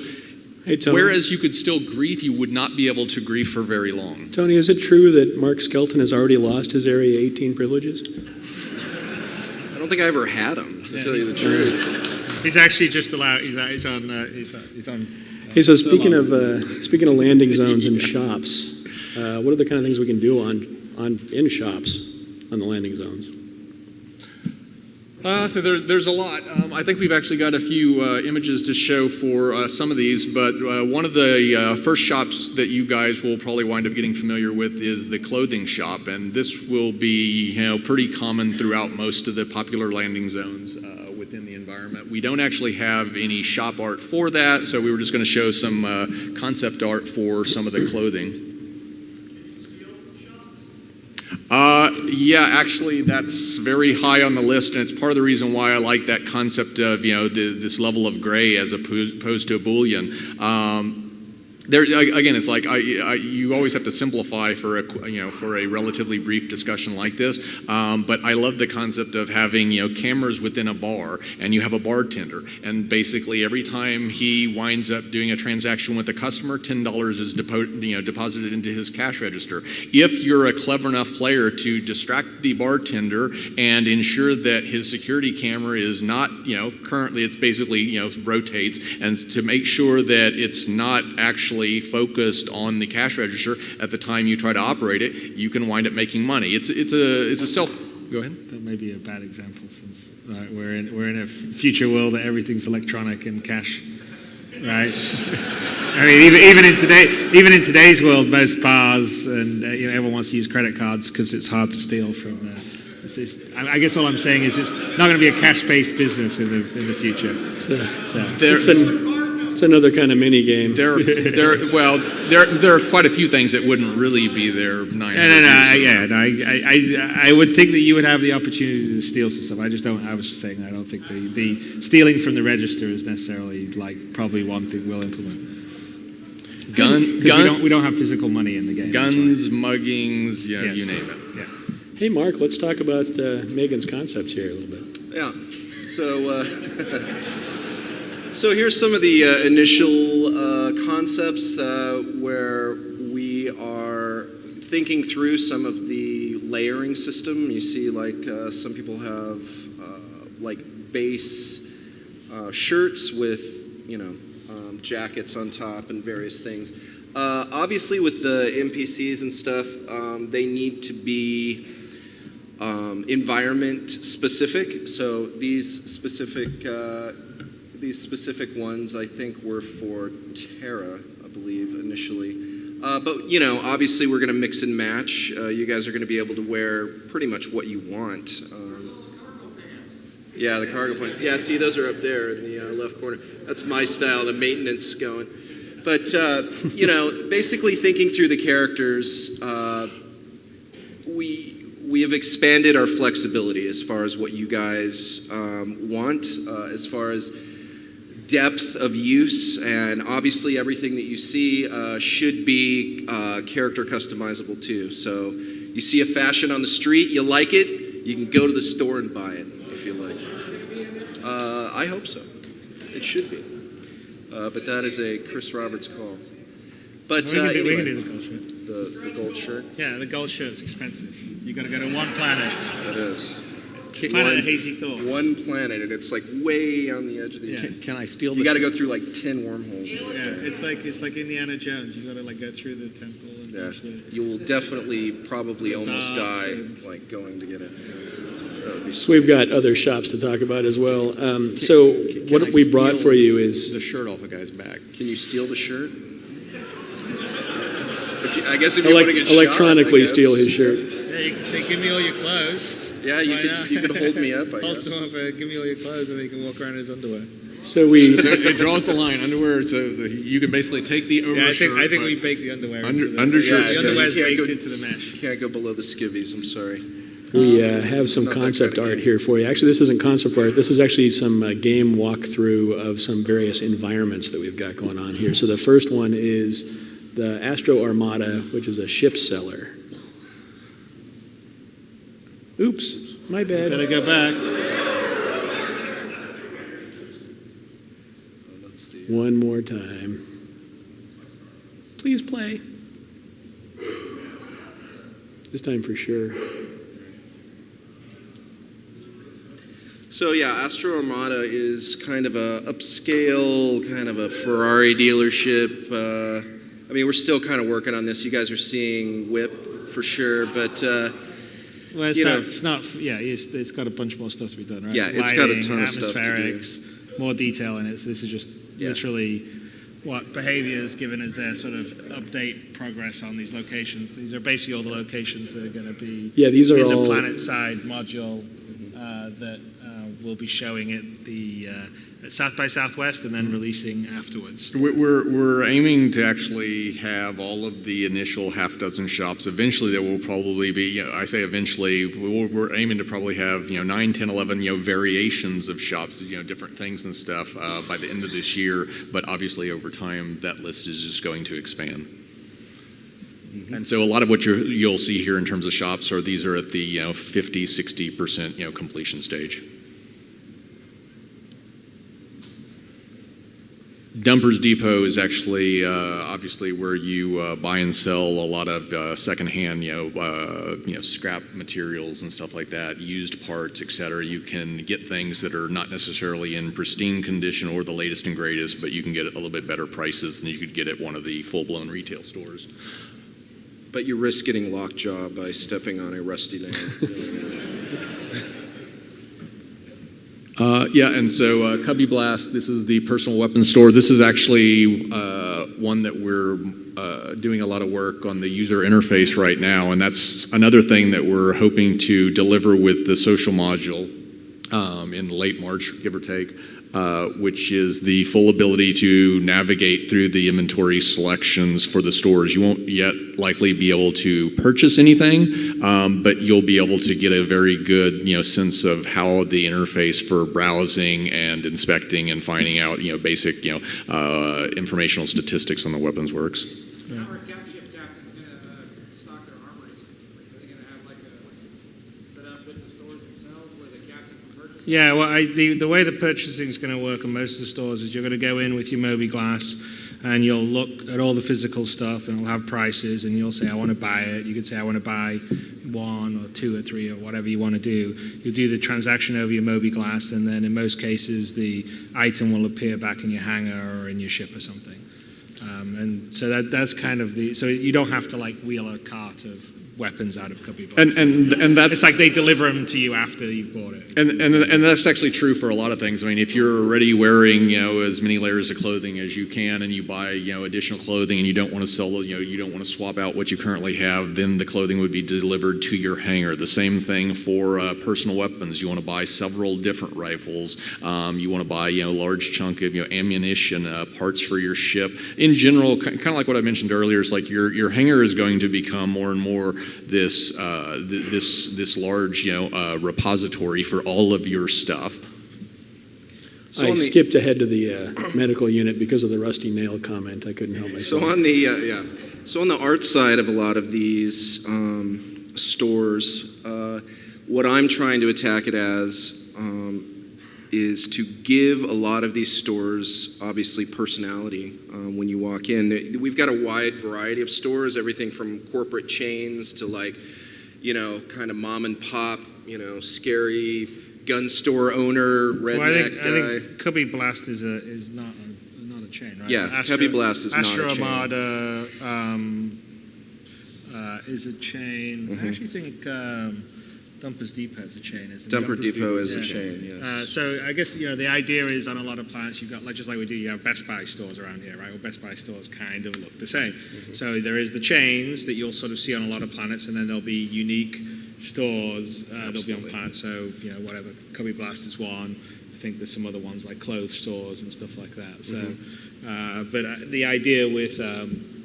hey, Tony, whereas you could still grief, you would not be able to grief for very long. Tony, is it true that Mark Skelton has already lost his Area 18 privileges? I don't think I ever had them, to tell you the truth. He's actually just allowed. He's on. Hey, so speaking of landing zones and shops, what are the kind of things we can do in shops on the landing zones? So there's a lot. I think we've actually got a few images to show for some of these, but one of the first shops that you guys will probably wind up getting familiar with is the clothing shop, and this will be pretty common throughout most of the popular landing zones within the environment. We don't actually have any shop art for that, so we were just going to show some concept art for some of the clothing. Yeah, actually, that's very high on the list, and it's part of the reason why I like that concept of this level of gray as opposed to a Boolean. There again, it's like you always have to simplify for a relatively brief discussion like this. But I love the concept of having cameras within a bar, and you have a bartender, and basically every time he winds up doing a transaction with a customer, $10 is deposited into his cash register. If you're a clever enough player to distract the bartender and ensure that his security camera is not currently it's basically rotates, and to make sure that it's not actually focused on the cash register at the time you try to operate it, you can wind up making money. It's a self. Go ahead. That may be a bad example since we're in a future world that everything's electronic and cash, right? I mean, even in today's world, most bars and everyone wants to use credit cards because it's hard to steal from there. I guess all I'm saying is it's not going to be a cash-based business in the future. It's another kind of mini game. There are quite a few things that wouldn't really be there. I would think that you would have the opportunity to steal some stuff. I was just saying I don't think the stealing from the register is necessarily probably one thing we'll implement. We don't have physical money in the game. Guns, muggings, you name it. Yeah. Hey, Mark, let's talk about Megan's concepts here a little bit. Yeah. So here's some of the initial concepts where we are thinking through some of the layering system. You see, some people have base shirts with jackets on top and various things. Obviously, with the NPCs and stuff, they need to be environment specific. So these specific ones, I think, were for Terra, I believe, initially. But obviously, we're going to mix and match. You guys are going to be able to wear pretty much what you want. Yeah, the cargo point. Yeah, see, those are up there in the left corner. That's my style, the maintenance going. But basically, thinking through the characters, we have expanded our flexibility as far as what you guys want, as far as depth of use, and obviously everything that you see should be character customizable too. So you see a fashion on the street, you like it, you can go to the store and buy it if you like. I hope so. It should be. But that is a Chris Roberts call. But we can anyway, do the gold shirt. The gold shirt? Yeah, the gold shirt's expensive. You got to go to one planet. It is. Planet of Hazy Thoughts. One planet, and it's way on the edge of the. Yeah. Can I steal? You got to go through 10 wormholes. Yeah, it's like Indiana Jones. You got to go through the temple and finish the. You will definitely probably almost die going to get it. So we've got other shops to talk about as well. So what we brought for you is the shirt off a guy's back. Can you steal the shirt? I guess if you want to get electronically shot, steal his shirt. Yeah, you can say, "Give me all your clothes." Yeah, you could hold me up. I Hold guess. someone up, give me all your clothes, and then you can walk around in his underwear. So it draws the line. Underwear, so you can basically take the overshirt. Yeah, I think we baked the underwear. Undershirt. The underwear's baked into the mesh. You can't go below the skivvies. I'm sorry. we have some concept art here for you. Actually, this isn't concept art. This is actually some game walkthrough of some various environments that we've got going on here. So the first one is the Astro Armada, which is a ship seller. Oops, my bad. Better go back. One more time. Please play. This time for sure. So yeah, Astro Armada is kind of a upscale, kind of a Ferrari dealership. I mean, we're still kind of working on this. You guys are seeing Whip for sure, but well, it's got a bunch more stuff to be done, right? Yeah, it's got a ton of stuff to do. Atmospherics, more detail in it. So this is just literally what behavior is given as their sort of update progress on these locations. These are basically all the locations that are going to be these are in all the planet side module. that we'll be showing at South by Southwest and then releasing afterwards. We're aiming to actually have all of the initial half dozen shops. Eventually there will probably be, I say eventually, we're aiming to probably have 9, 10, 11 variations of shops, different things and stuff by the end of this year. But obviously over time that list is just going to expand. And so a lot of what you'll see here in terms of shops these are at the 50, 60% completion stage. Dumpers Depot is actually obviously where you buy and sell a lot of secondhand, scrap materials and stuff like that, used parts, etc. You can get things that are not necessarily in pristine condition or the latest and greatest, but you can get it a little bit better prices than you could get at one of the full-blown retail stores. But you risk getting lockjaw by stepping on a rusty nail. And so Cubby Blast, this is the personal weapons store. This is actually one that we're doing a lot of work on the user interface right now, and that's another thing that we're hoping to deliver with the social module in late March, give or take, which is the full ability to navigate through the inventory selections for the stores. You won't yet likely be able to purchase anything, but you'll be able to get a very good sense of how the interface for browsing and inspecting and finding out basic informational statistics on the weapons works. How are Capship stock their armories? Are they going to have like a set up with the stores themselves where the captain can purchase? Yeah, well, the way the purchasing is going to work on most of the stores is you're going to go in with your Moby Glass and you'll look at all the physical stuff and it'll have prices and you'll say, I want to buy it. You could say, I want to buy 1 or 2 or 3 or whatever you want to do. You'll do the transaction over your Moby Glass and then in most cases the item will appear back in your hangar or in your ship or something. And so that's kind of so you don't have to like wheel a cart of weapons out of Cubby Blast. And that's it's like they deliver them to you after you've bought it. And that's actually true for a lot of things. I mean, if you're already wearing as many layers of clothing as you can, and you buy additional clothing, and you don't want to sell you don't want to swap out what you currently have, then the clothing would be delivered to your hangar. The same thing for personal weapons. You want to buy several different rifles. You want to buy a large chunk of ammunition, parts for your ship. In general, kind of like what I mentioned earlier, is like your hangar is going to become more and more this large repository for all of your stuff. I skipped ahead to the medical unit because of the rusty nail comment. I couldn't help myself. So on the art side of a lot of these stores, what I'm trying to attack it as is to give a lot of these stores, obviously, personality when you walk in. We've got a wide variety of stores, everything from corporate chains to kind of mom and pop, scary gun store owner, redneck guy. I think Cubby Blast is not a chain, right? Yeah, Cubby Blast is not a chain. Astro Armada is a chain. Mm-hmm. I actually think Dumpers Depot is a chain, isn't it? Dumper Depot is a chain, yes. So I guess the idea is on a lot of planets you've got, just like we do, you have Best Buy stores around here, right? Well, Best Buy stores kind of look the same. Mm-hmm. So there is the chains that you'll sort of see on a lot of planets, and then there'll be unique stores that'll be on planets. So whatever, Cubby Blast is one. I think there's some other ones like clothes stores and stuff like that. So, but the idea with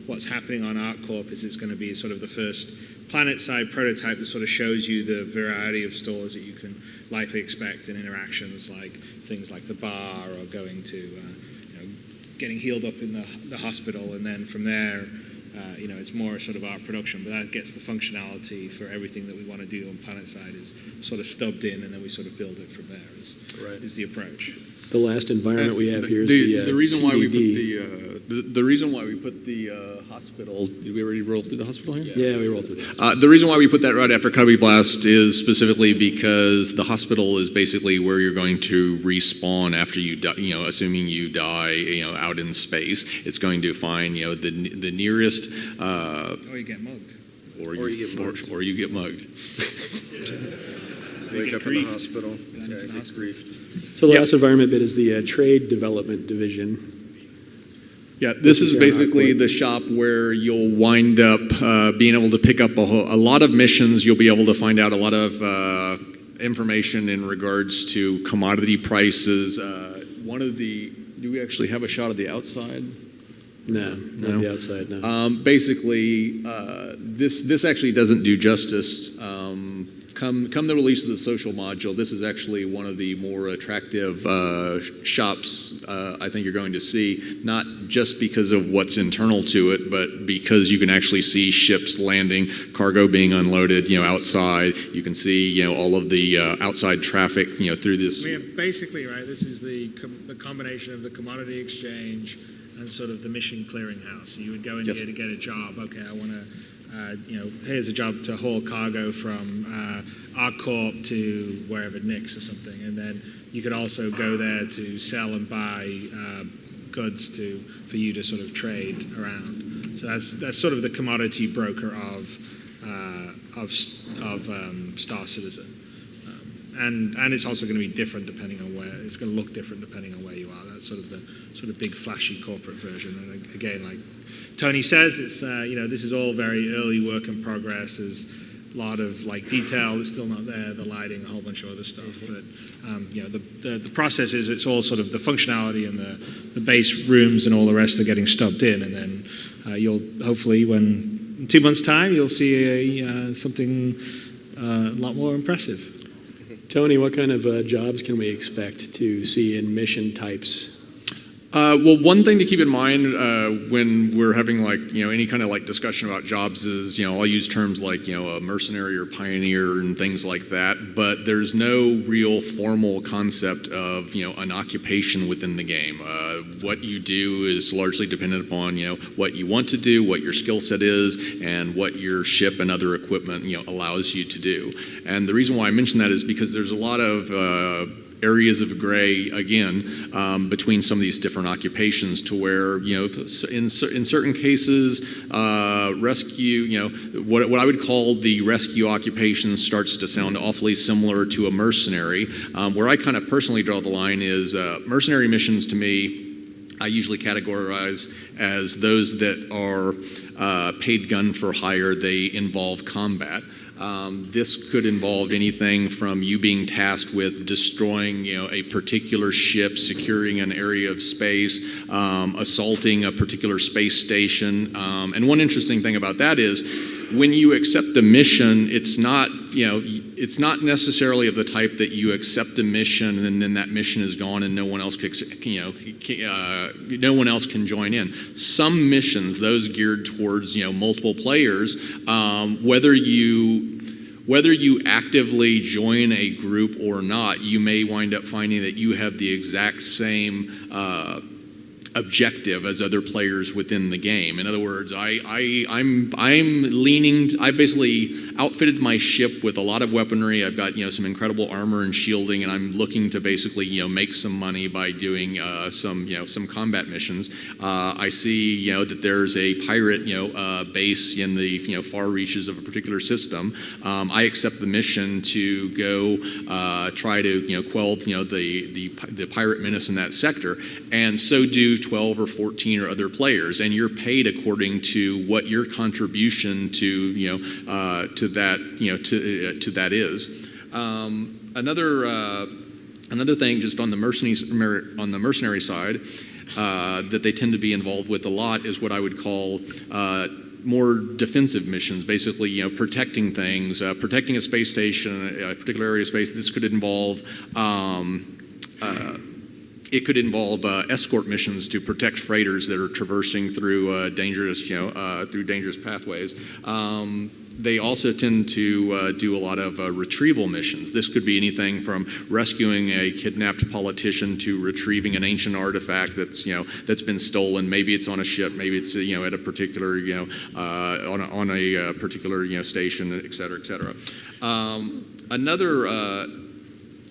what's happening on ArcCorp is it's going to be sort of the first planet-side prototype that sort of shows you the variety of stores that you can likely expect in interactions, like things like the bar or going to, getting healed up in the hospital, and then from there, it's more sort of art production, but that gets the functionality for everything that we want to do on planet side is sort of stubbed in, and then we sort of build it from there is the approach. The last environment we have here is the reason why we TDD. put the hospital. Did we already roll through the hospital here? Yeah, we rolled through that. The reason why we put that right after Cubby Blast is specifically because the hospital is basically where you're going to respawn after you die. Assuming you die, out in space, it's going to find the nearest. Or you get mugged. Or you get mugged. Wake up in the hospital. Okay, get griefed. So the last environment bit is the trade development division. Yeah, this is basically the shop where you'll wind up being able to pick up a lot of missions. You'll be able to find out a lot of information in regards to commodity prices. Do we actually have a shot of the outside? No, not the outside, no. Basically, this actually doesn't do justice. Come the release of the social module, this is actually one of the more attractive shops I think you're going to see, not just because of what's internal to it, but because you can actually see ships landing, cargo being unloaded, outside. You can see, all of the outside traffic, through this. I mean, basically, right, this is the combination of the commodity exchange and sort of the mission clearinghouse. So you would go in Yes. here to get a job. Okay, I want to, here's a job to haul cargo from our corp to wherever, Nix or something. And then you could also go there to sell and buy goods for you to sort of trade around. So that's sort of the commodity broker of Star Citizen. And it's also going to be different depending on where, it's going to look different depending on where you are. That's sort of the big flashy corporate version. And again, like Tony says, it's this is all very early work in progress. There's a lot of detail that's still not there, the lighting, a whole bunch of other stuff. But the process is it's all sort of the functionality and the base rooms and all the rest are getting stubbed in, and then you'll hopefully, in 2 months' time, you'll see something a lot more impressive. Tony, what kind of jobs can we expect to see in mission types? Well, one thing to keep in mind when we're having any kind of discussion about jobs is I'll use terms like a mercenary or pioneer and things like that, but there's no real formal concept of an occupation within the game. What you do is largely dependent upon what you want to do, what your skill set is, and what your ship and other equipment allows you to do. And the reason why I mention that is because there's a lot of areas of gray, again, between some of these different occupations to where, in certain cases, rescue, what I would call the rescue occupation starts to sound awfully similar to a mercenary. Where I kind of personally draw the line is mercenary missions to me, I usually categorize as those that are paid gun for hire. They involve combat. This could involve anything from you being tasked with destroying, a particular ship, securing an area of space, assaulting a particular space station. And one interesting thing about that is, when you accept a mission, it's not necessarily of the type that you accept a mission and then that mission is gone and no one else can join in. Some missions, those geared towards multiple players, whether you actively join a group or not, you may wind up finding that you have the exact same objective as other players within the game. In other words, I basically outfitted my ship with a lot of weaponry. I've got some incredible armor and shielding, and I'm looking to basically make some money by doing some combat missions. I see that there's a pirate base in the far reaches of a particular system. I accept the mission to go try to quell the pirate menace in that sector, and so do 12 or 14 or other players, and you're paid according to what your contribution to that is. Another thing, just on the mercenary side, that they tend to be involved with a lot is what I would call more defensive missions, basically protecting things, protecting a space station, a particular area of space. This could involve escort missions to protect freighters that are traversing through dangerous pathways. They also tend to do a lot of retrieval missions. This could be anything from rescuing a kidnapped politician to retrieving an ancient artifact that's been stolen. Maybe it's on a ship, maybe it's at a particular on a particular station, et cetera, et cetera.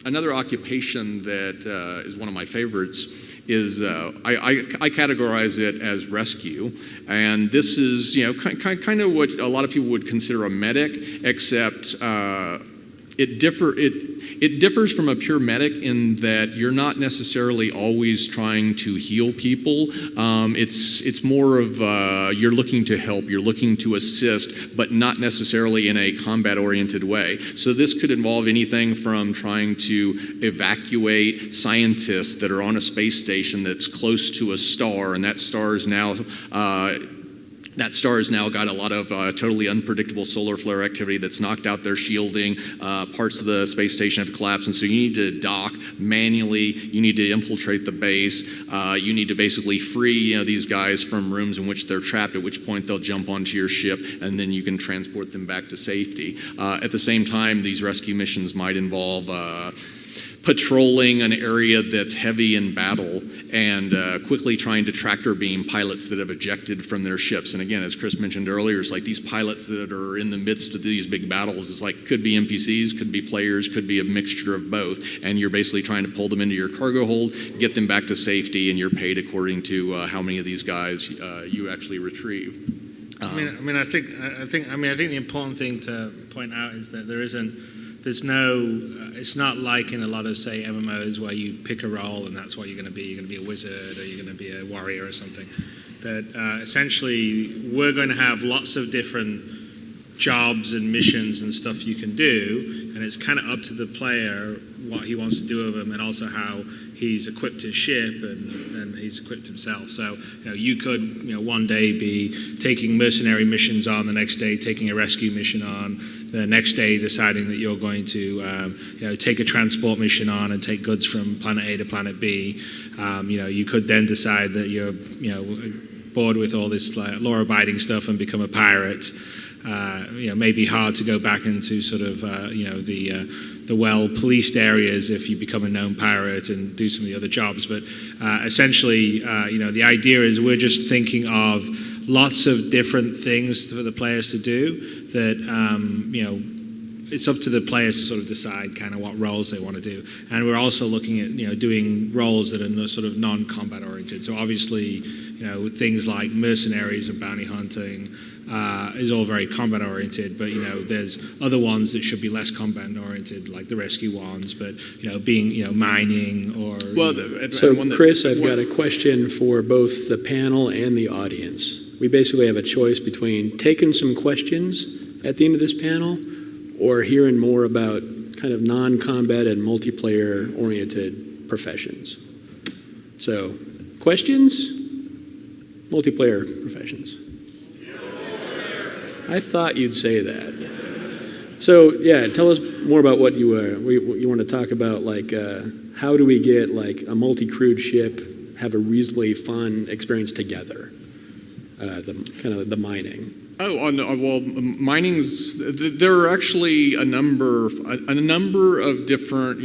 Another occupation that is one of my favorites is I categorize it as rescue, and this is kind of what a lot of people would consider a medic, except It differs from a pure medic in that you're not necessarily always trying to heal people. It's more of you're looking to help, you're looking to assist, but not necessarily in a combat-oriented way. So this could involve anything from trying to evacuate scientists that are on a space station that's close to a star, and that star is now got a lot of totally unpredictable solar flare activity that's knocked out their shielding. Parts of the space station have collapsed, and so you need to dock manually. You need to infiltrate the base. You need to basically free these guys from rooms in which they're trapped, at which point they'll jump onto your ship, and then you can transport them back to safety. At the same time, these rescue missions might involve patrolling an area that's heavy in battle and quickly trying to tractor beam pilots that have ejected from their ships. And again, as Chris mentioned earlier, it's like these pilots that are in the midst of these big battles is like could be NPCs, could be players, could be a mixture of both. And you're basically trying to pull them into your cargo hold, get them back to safety, and you're paid according to how many of these guys you actually retrieve. I think the important thing to point out is that it's not like in a lot of, say, MMOs where you pick a role and that's what you're going to be. You're going to be a wizard or you're going to be a warrior or something. That essentially we're going to have lots of different jobs and missions and stuff you can do, and it's kind of up to the player what he wants to do with them and also how he's equipped his ship and he's equipped himself. So you could one day be taking mercenary missions on, the next day taking a rescue mission on, the next day deciding that you're going to take a transport mission on and take goods from planet A to planet B. You could then decide that you're bored with all this law-abiding stuff and become a pirate. Maybe hard to go back into sort of the well-policed areas if you become a known pirate and do some of the other jobs. But essentially, the idea is we're just thinking of lots of different things for the players to do that, it's up to the players to sort of decide kind of what roles they want to do. And we're also looking at, doing roles that are sort of non-combat oriented. So obviously, things like mercenaries and bounty hunting is all very combat oriented, but there's other ones that should be less combat oriented, like the rescue ones, but being mining or So Chris, I've got a question for both the panel and the audience. We basically have a choice between taking some questions at the end of this panel or hearing more about kind of non-combat and multiplayer oriented professions. So questions, multiplayer professions. I thought you'd say that. So yeah, tell us more about what you want to talk about. Like, how do we get like a multi-crewed ship have a reasonably fun experience together? The mining. Mining's. There are actually a number of different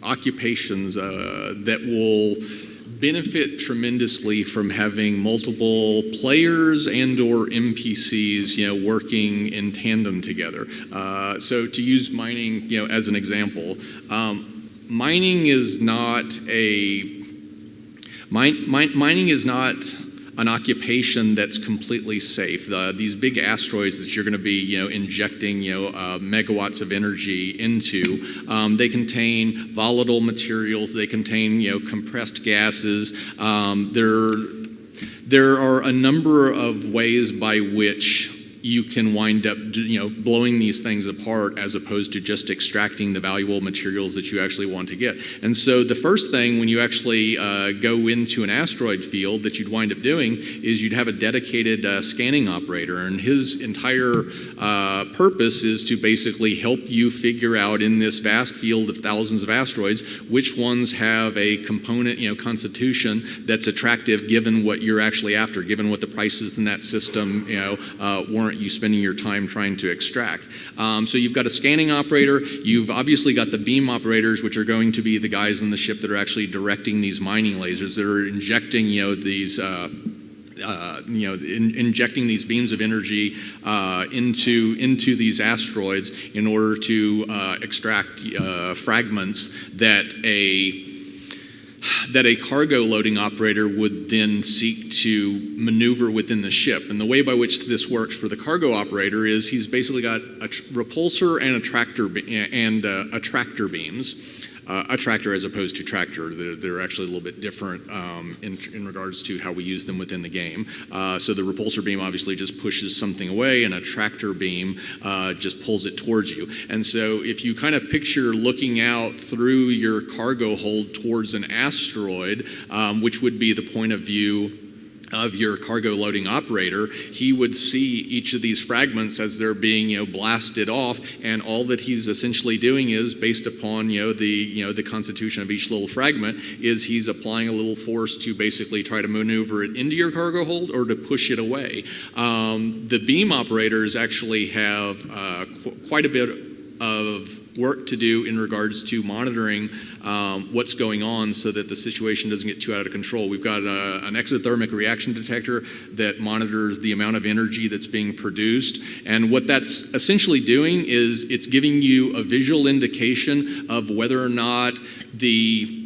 occupations that will benefit tremendously from having multiple players and or NPCs, working in tandem together. So to use mining, as an example, mining is not an occupation that's completely safe. These big asteroids that you're going to be, injecting, megawatts of energy into, they contain volatile materials. They contain, compressed gases. There are a number of ways by which you can wind up, blowing these things apart as opposed to just extracting the valuable materials that you actually want to get. And so the first thing when you actually go into an asteroid field that you'd wind up doing is you'd have a dedicated scanning operator, and his entire purpose is to basically help you figure out in this vast field of thousands of asteroids which ones have a component, constitution that's attractive given what you're actually after, given what the prices in that system, warrant you spending your time trying to extract. So you've got a scanning operator. You've obviously got the beam operators, which are going to be the guys on the ship that are actually directing these mining lasers that are injecting, injecting these beams of energy into these asteroids in order to extract fragments that that a cargo loading operator would then seek to maneuver within the ship. And the way by which this works for the cargo operator is he's basically got a repulsor and a tractor beams. A tractor as opposed to tractor. They're actually a little bit different in regards to how we use them within the game. So the repulsor beam obviously just pushes something away, and a tractor beam just pulls it towards you. And so if you kind of picture looking out through your cargo hold towards an asteroid, which would be the point of view of your cargo loading operator, he would see each of these fragments as they're being blasted off, and all that he's essentially doing is, based upon the constitution of each little fragment, is he's applying a little force to basically try to maneuver it into your cargo hold or to push it away. The beam operators actually have quite a bit of work to do in regards to monitoring what's going on so that the situation doesn't get too out of control. We've got an exothermic reaction detector that monitors the amount of energy that's being produced. And what that's essentially doing is it's giving you a visual indication of whether or not the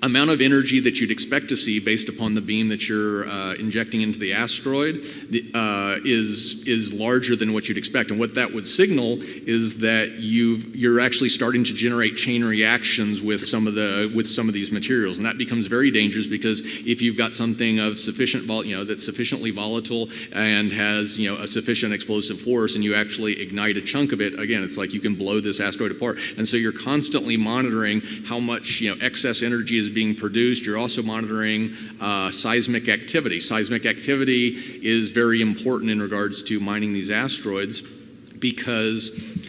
amount of energy that you'd expect to see based upon the beam that you're injecting into the asteroid is larger than what you'd expect. And what that would signal is that you're actually starting to generate chain reactions with some of these materials, and that becomes very dangerous because if you've got something of sufficient that's sufficiently volatile and has a sufficient explosive force, and you actually ignite a chunk of it, again, it's like you can blow this asteroid apart. And so you're constantly monitoring how much excess energy is being produced. You're also monitoring seismic activity. Seismic activity is very important in regards to mining these asteroids because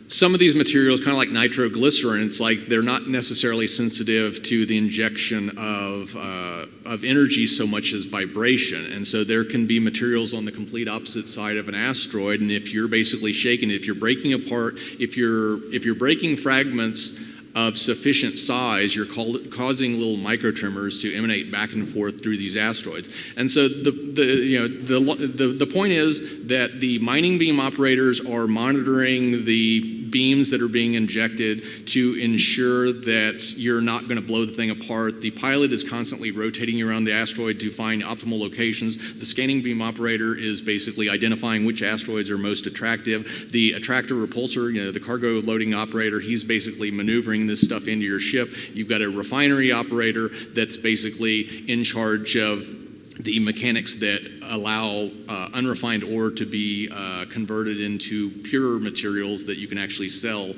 some of these materials, kind of like nitroglycerin, it's like they're not necessarily sensitive to the injection of energy so much as vibration. And so there can be materials on the complete opposite side of an asteroid, and if you're basically shaking it, if you're breaking apart, if you're breaking fragments of sufficient size, you're causing little microtremors to emanate back and forth through these asteroids. And so the point is that the mining beam operators are monitoring the beams that are being injected to ensure that you're not going to blow the thing apart. The pilot is constantly rotating around the asteroid to find optimal locations. The scanning beam operator is basically identifying which asteroids are most attractive. The attractor repulsor, the cargo loading operator, he's basically maneuvering this stuff into your ship. You've got a refinery operator that's basically in charge of the mechanics that allow unrefined ore to be converted into pure materials that you can actually sell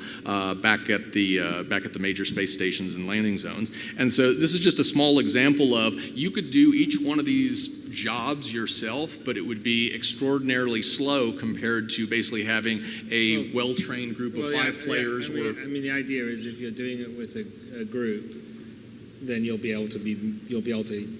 back at the major space stations and landing zones. And so this is just a small example of you could do each one of these jobs yourself, but it would be extraordinarily slow compared to basically having a well-trained group of five players. I mean, the idea is if you're doing it with a group, then you'll be able to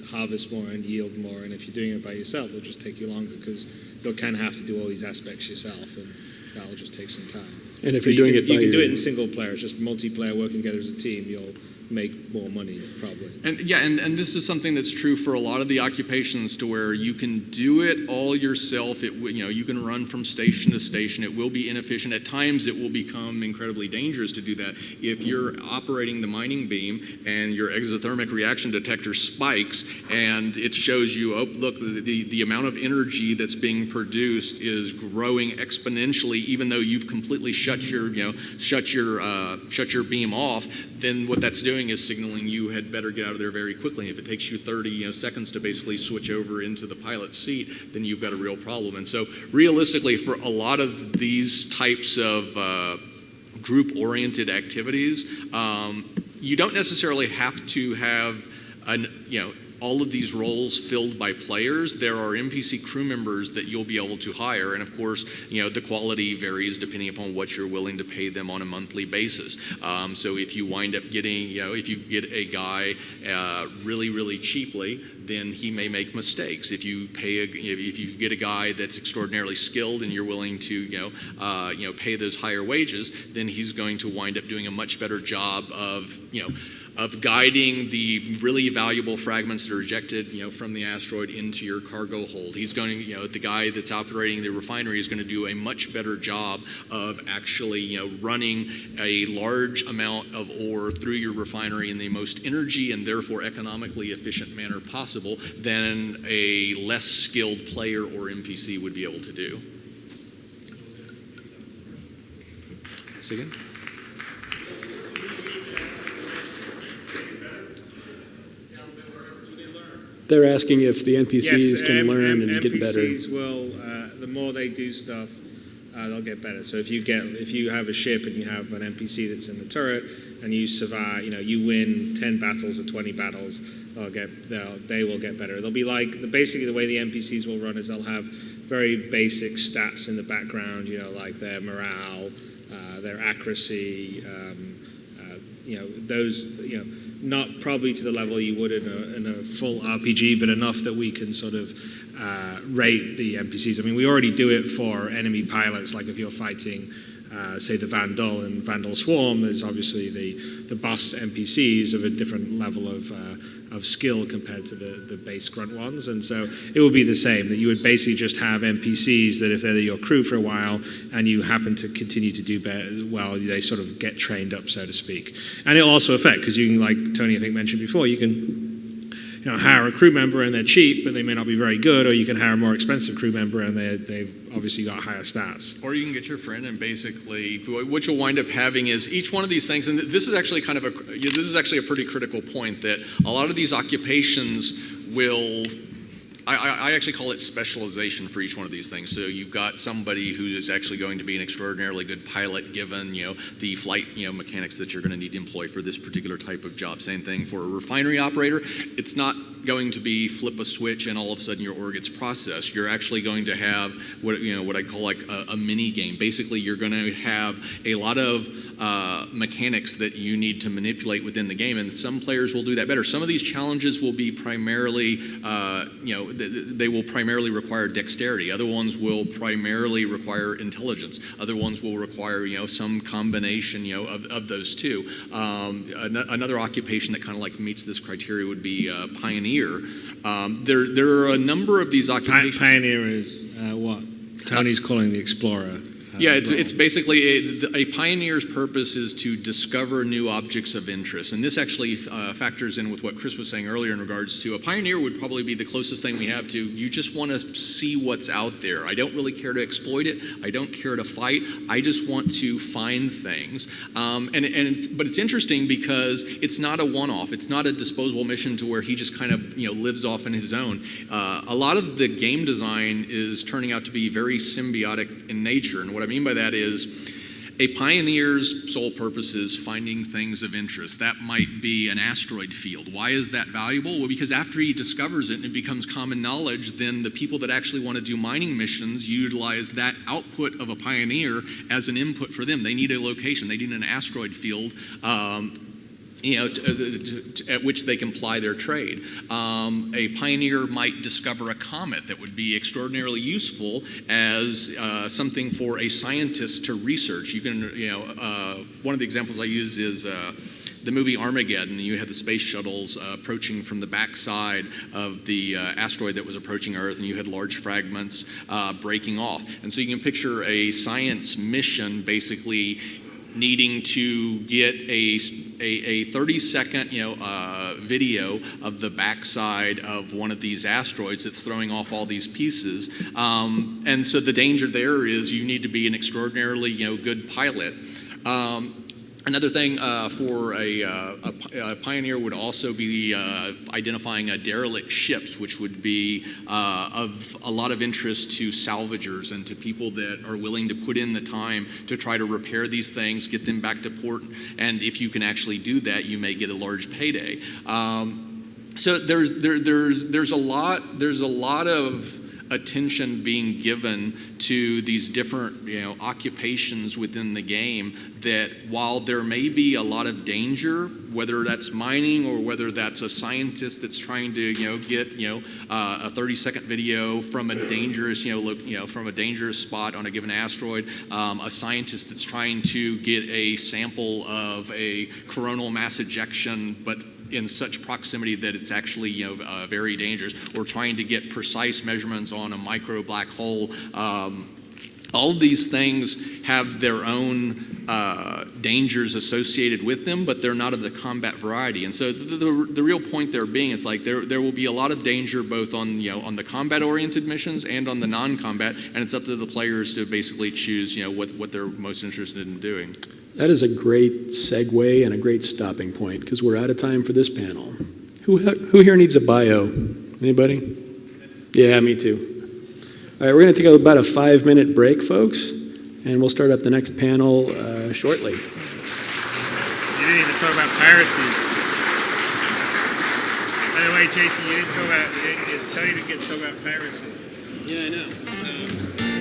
harvest more and yield more. And if you're doing it by yourself, it'll just take you longer because you'll kind of have to do all these aspects yourself, and that'll just take some time. And if you're doing it by you can do it in single player, it's just multiplayer working together as a team. You'll make more money probably. And this is something that's true for a lot of the occupations, to where you can do it all yourself. You can run from station to station. It will be inefficient. At times it will become incredibly dangerous to do that. If you're operating the mining beam and your exothermic reaction detector spikes and it shows you, oh look, the amount of energy that's being produced is growing exponentially, even though you've completely shut your beam off, then what that's doing is signaling you had better get out of there very quickly. If it takes you 30 seconds to basically switch over into the pilot's seat, then you've got a real problem. And so realistically, for a lot of these types of group-oriented activities, you don't necessarily have to have all of these roles filled by players. There are NPC crew members that you'll be able to hire, and of course, the quality varies depending upon what you're willing to pay them on a monthly basis. So if you wind up getting, if you get a guy really, really cheaply, then he may make mistakes. If you get a guy that's extraordinarily skilled and you're willing to pay those higher wages, then he's going to wind up doing a much better job of guiding the really valuable fragments that are ejected, from the asteroid into your cargo hold. He's going to, the guy that's operating the refinery is going to do a much better job of actually, running a large amount of ore through your refinery in the most energy and therefore economically efficient manner possible than a less skilled player or NPC would be able to do. Say again? They're asking if the NPCs can learn and get better. NPCs will, the more they do stuff, they'll get better. So if you have a ship and you have an NPC that's in the turret and you survive, you win 10 battles or 20 battles, they will get better. They'll be like, basically the way the NPCs will run is they'll have very basic stats in the background, like their morale, their accuracy, those, not probably to the level you would in a full RPG, but enough that we can sort of rate the NPCs. I mean, we already do it for enemy pilots, like if you're fighting, say, the Vandal and Vandal Swarm, there's obviously the boss NPCs of a different level of skill compared to the base grunt ones. And so it would be the same, that you would basically just have NPCs that if they're your crew for a while and you happen to continue to do well, they sort of get trained up, so to speak. And it'll also affect, because you can, like Tony I think mentioned before, you can hire a crew member and they're cheap, but they may not be very good, or you can hire a more expensive crew member and they've obviously got higher stats. Or you can get your friend, and basically what you'll wind up having is each one of these things, and this is actually a pretty critical point, that a lot of these occupations will, I actually call it specialization for each one of these things. So you've got somebody who is actually going to be an extraordinarily good pilot, given the flight mechanics that you're going to need to employ for this particular type of job. Same thing for a refinery operator. It's not going to be flip a switch and all of a sudden your ore gets processed. You're actually going to have what I call like a mini game. Basically, you're going to have a lot of mechanics that you need to manipulate within the game, and some players will do that better. Some of these challenges will be primarily, they will primarily require dexterity. Other ones will primarily require intelligence. Other ones will require, some combination, of those two. Another occupation that kind of like meets this criteria would be pioneer. There are a number of these occupations. Pioneer is what Tony's calling the explorer. Yeah, it's basically a pioneer's purpose is to discover new objects of interest. And this actually factors in with what Chris was saying earlier in regards to a pioneer would probably be the closest thing we have to, you just want to see what's out there. I don't really care to exploit it. I don't care to fight. I just want to find things. But it's interesting because it's not a one-off. It's not a disposable mission to where he just kind of lives off on his own. A lot of the game design is turning out to be very symbiotic in nature. And what I mean by that is a pioneer's sole purpose is finding things of interest. That might be an asteroid field. Why is that valuable? Well, because after he discovers it and it becomes common knowledge, then the people that actually want to do mining missions utilize that output of a pioneer as an input for them. They need a location. They need an asteroid field at which they can ply their trade. A pioneer might discover a comet that would be extraordinarily useful as something for a scientist to research. You can, one of the examples I use is the movie Armageddon. You had the space shuttles approaching from the backside of the asteroid that was approaching Earth, and you had large fragments breaking off. And so you can picture a science mission basically needing to get a 30-second video of the backside of one of these asteroids that's throwing off all these pieces. And so the danger there is you need to be an extraordinarily good pilot. Another thing for a pioneer would also be identifying derelict ships, which would be of a lot of interest to salvagers and to people that are willing to put in the time to try to repair these things, get them back to port, and if you can actually do that, you may get a large payday. So there's a lot of attention being given to these different, occupations within the game, that while there may be a lot of danger, whether that's mining or whether that's a scientist that's trying to, get, a 30-second video from a dangerous, from a dangerous spot on a given asteroid, a scientist that's trying to get a sample of a coronal mass ejection, but in such proximity that it's actually very dangerous, or trying to get precise measurements on a micro black hole. All of these things have their own dangers associated with them, but they're not of the combat variety. And so the real point there being, it's like there will be a lot of danger both on on the combat-oriented missions and on the non-combat, and it's up to the players to basically choose what they're most interested in doing. That is a great segue and a great stopping point, because we're out of time for this panel. Who here needs a bio? Anybody? Yeah, me too. All right, we're going to take about a 5-minute break, folks, and we'll start up the next panel shortly. You didn't even talk about piracy. By the way, Jason, you didn't tell you to talk about piracy. Yeah, I know.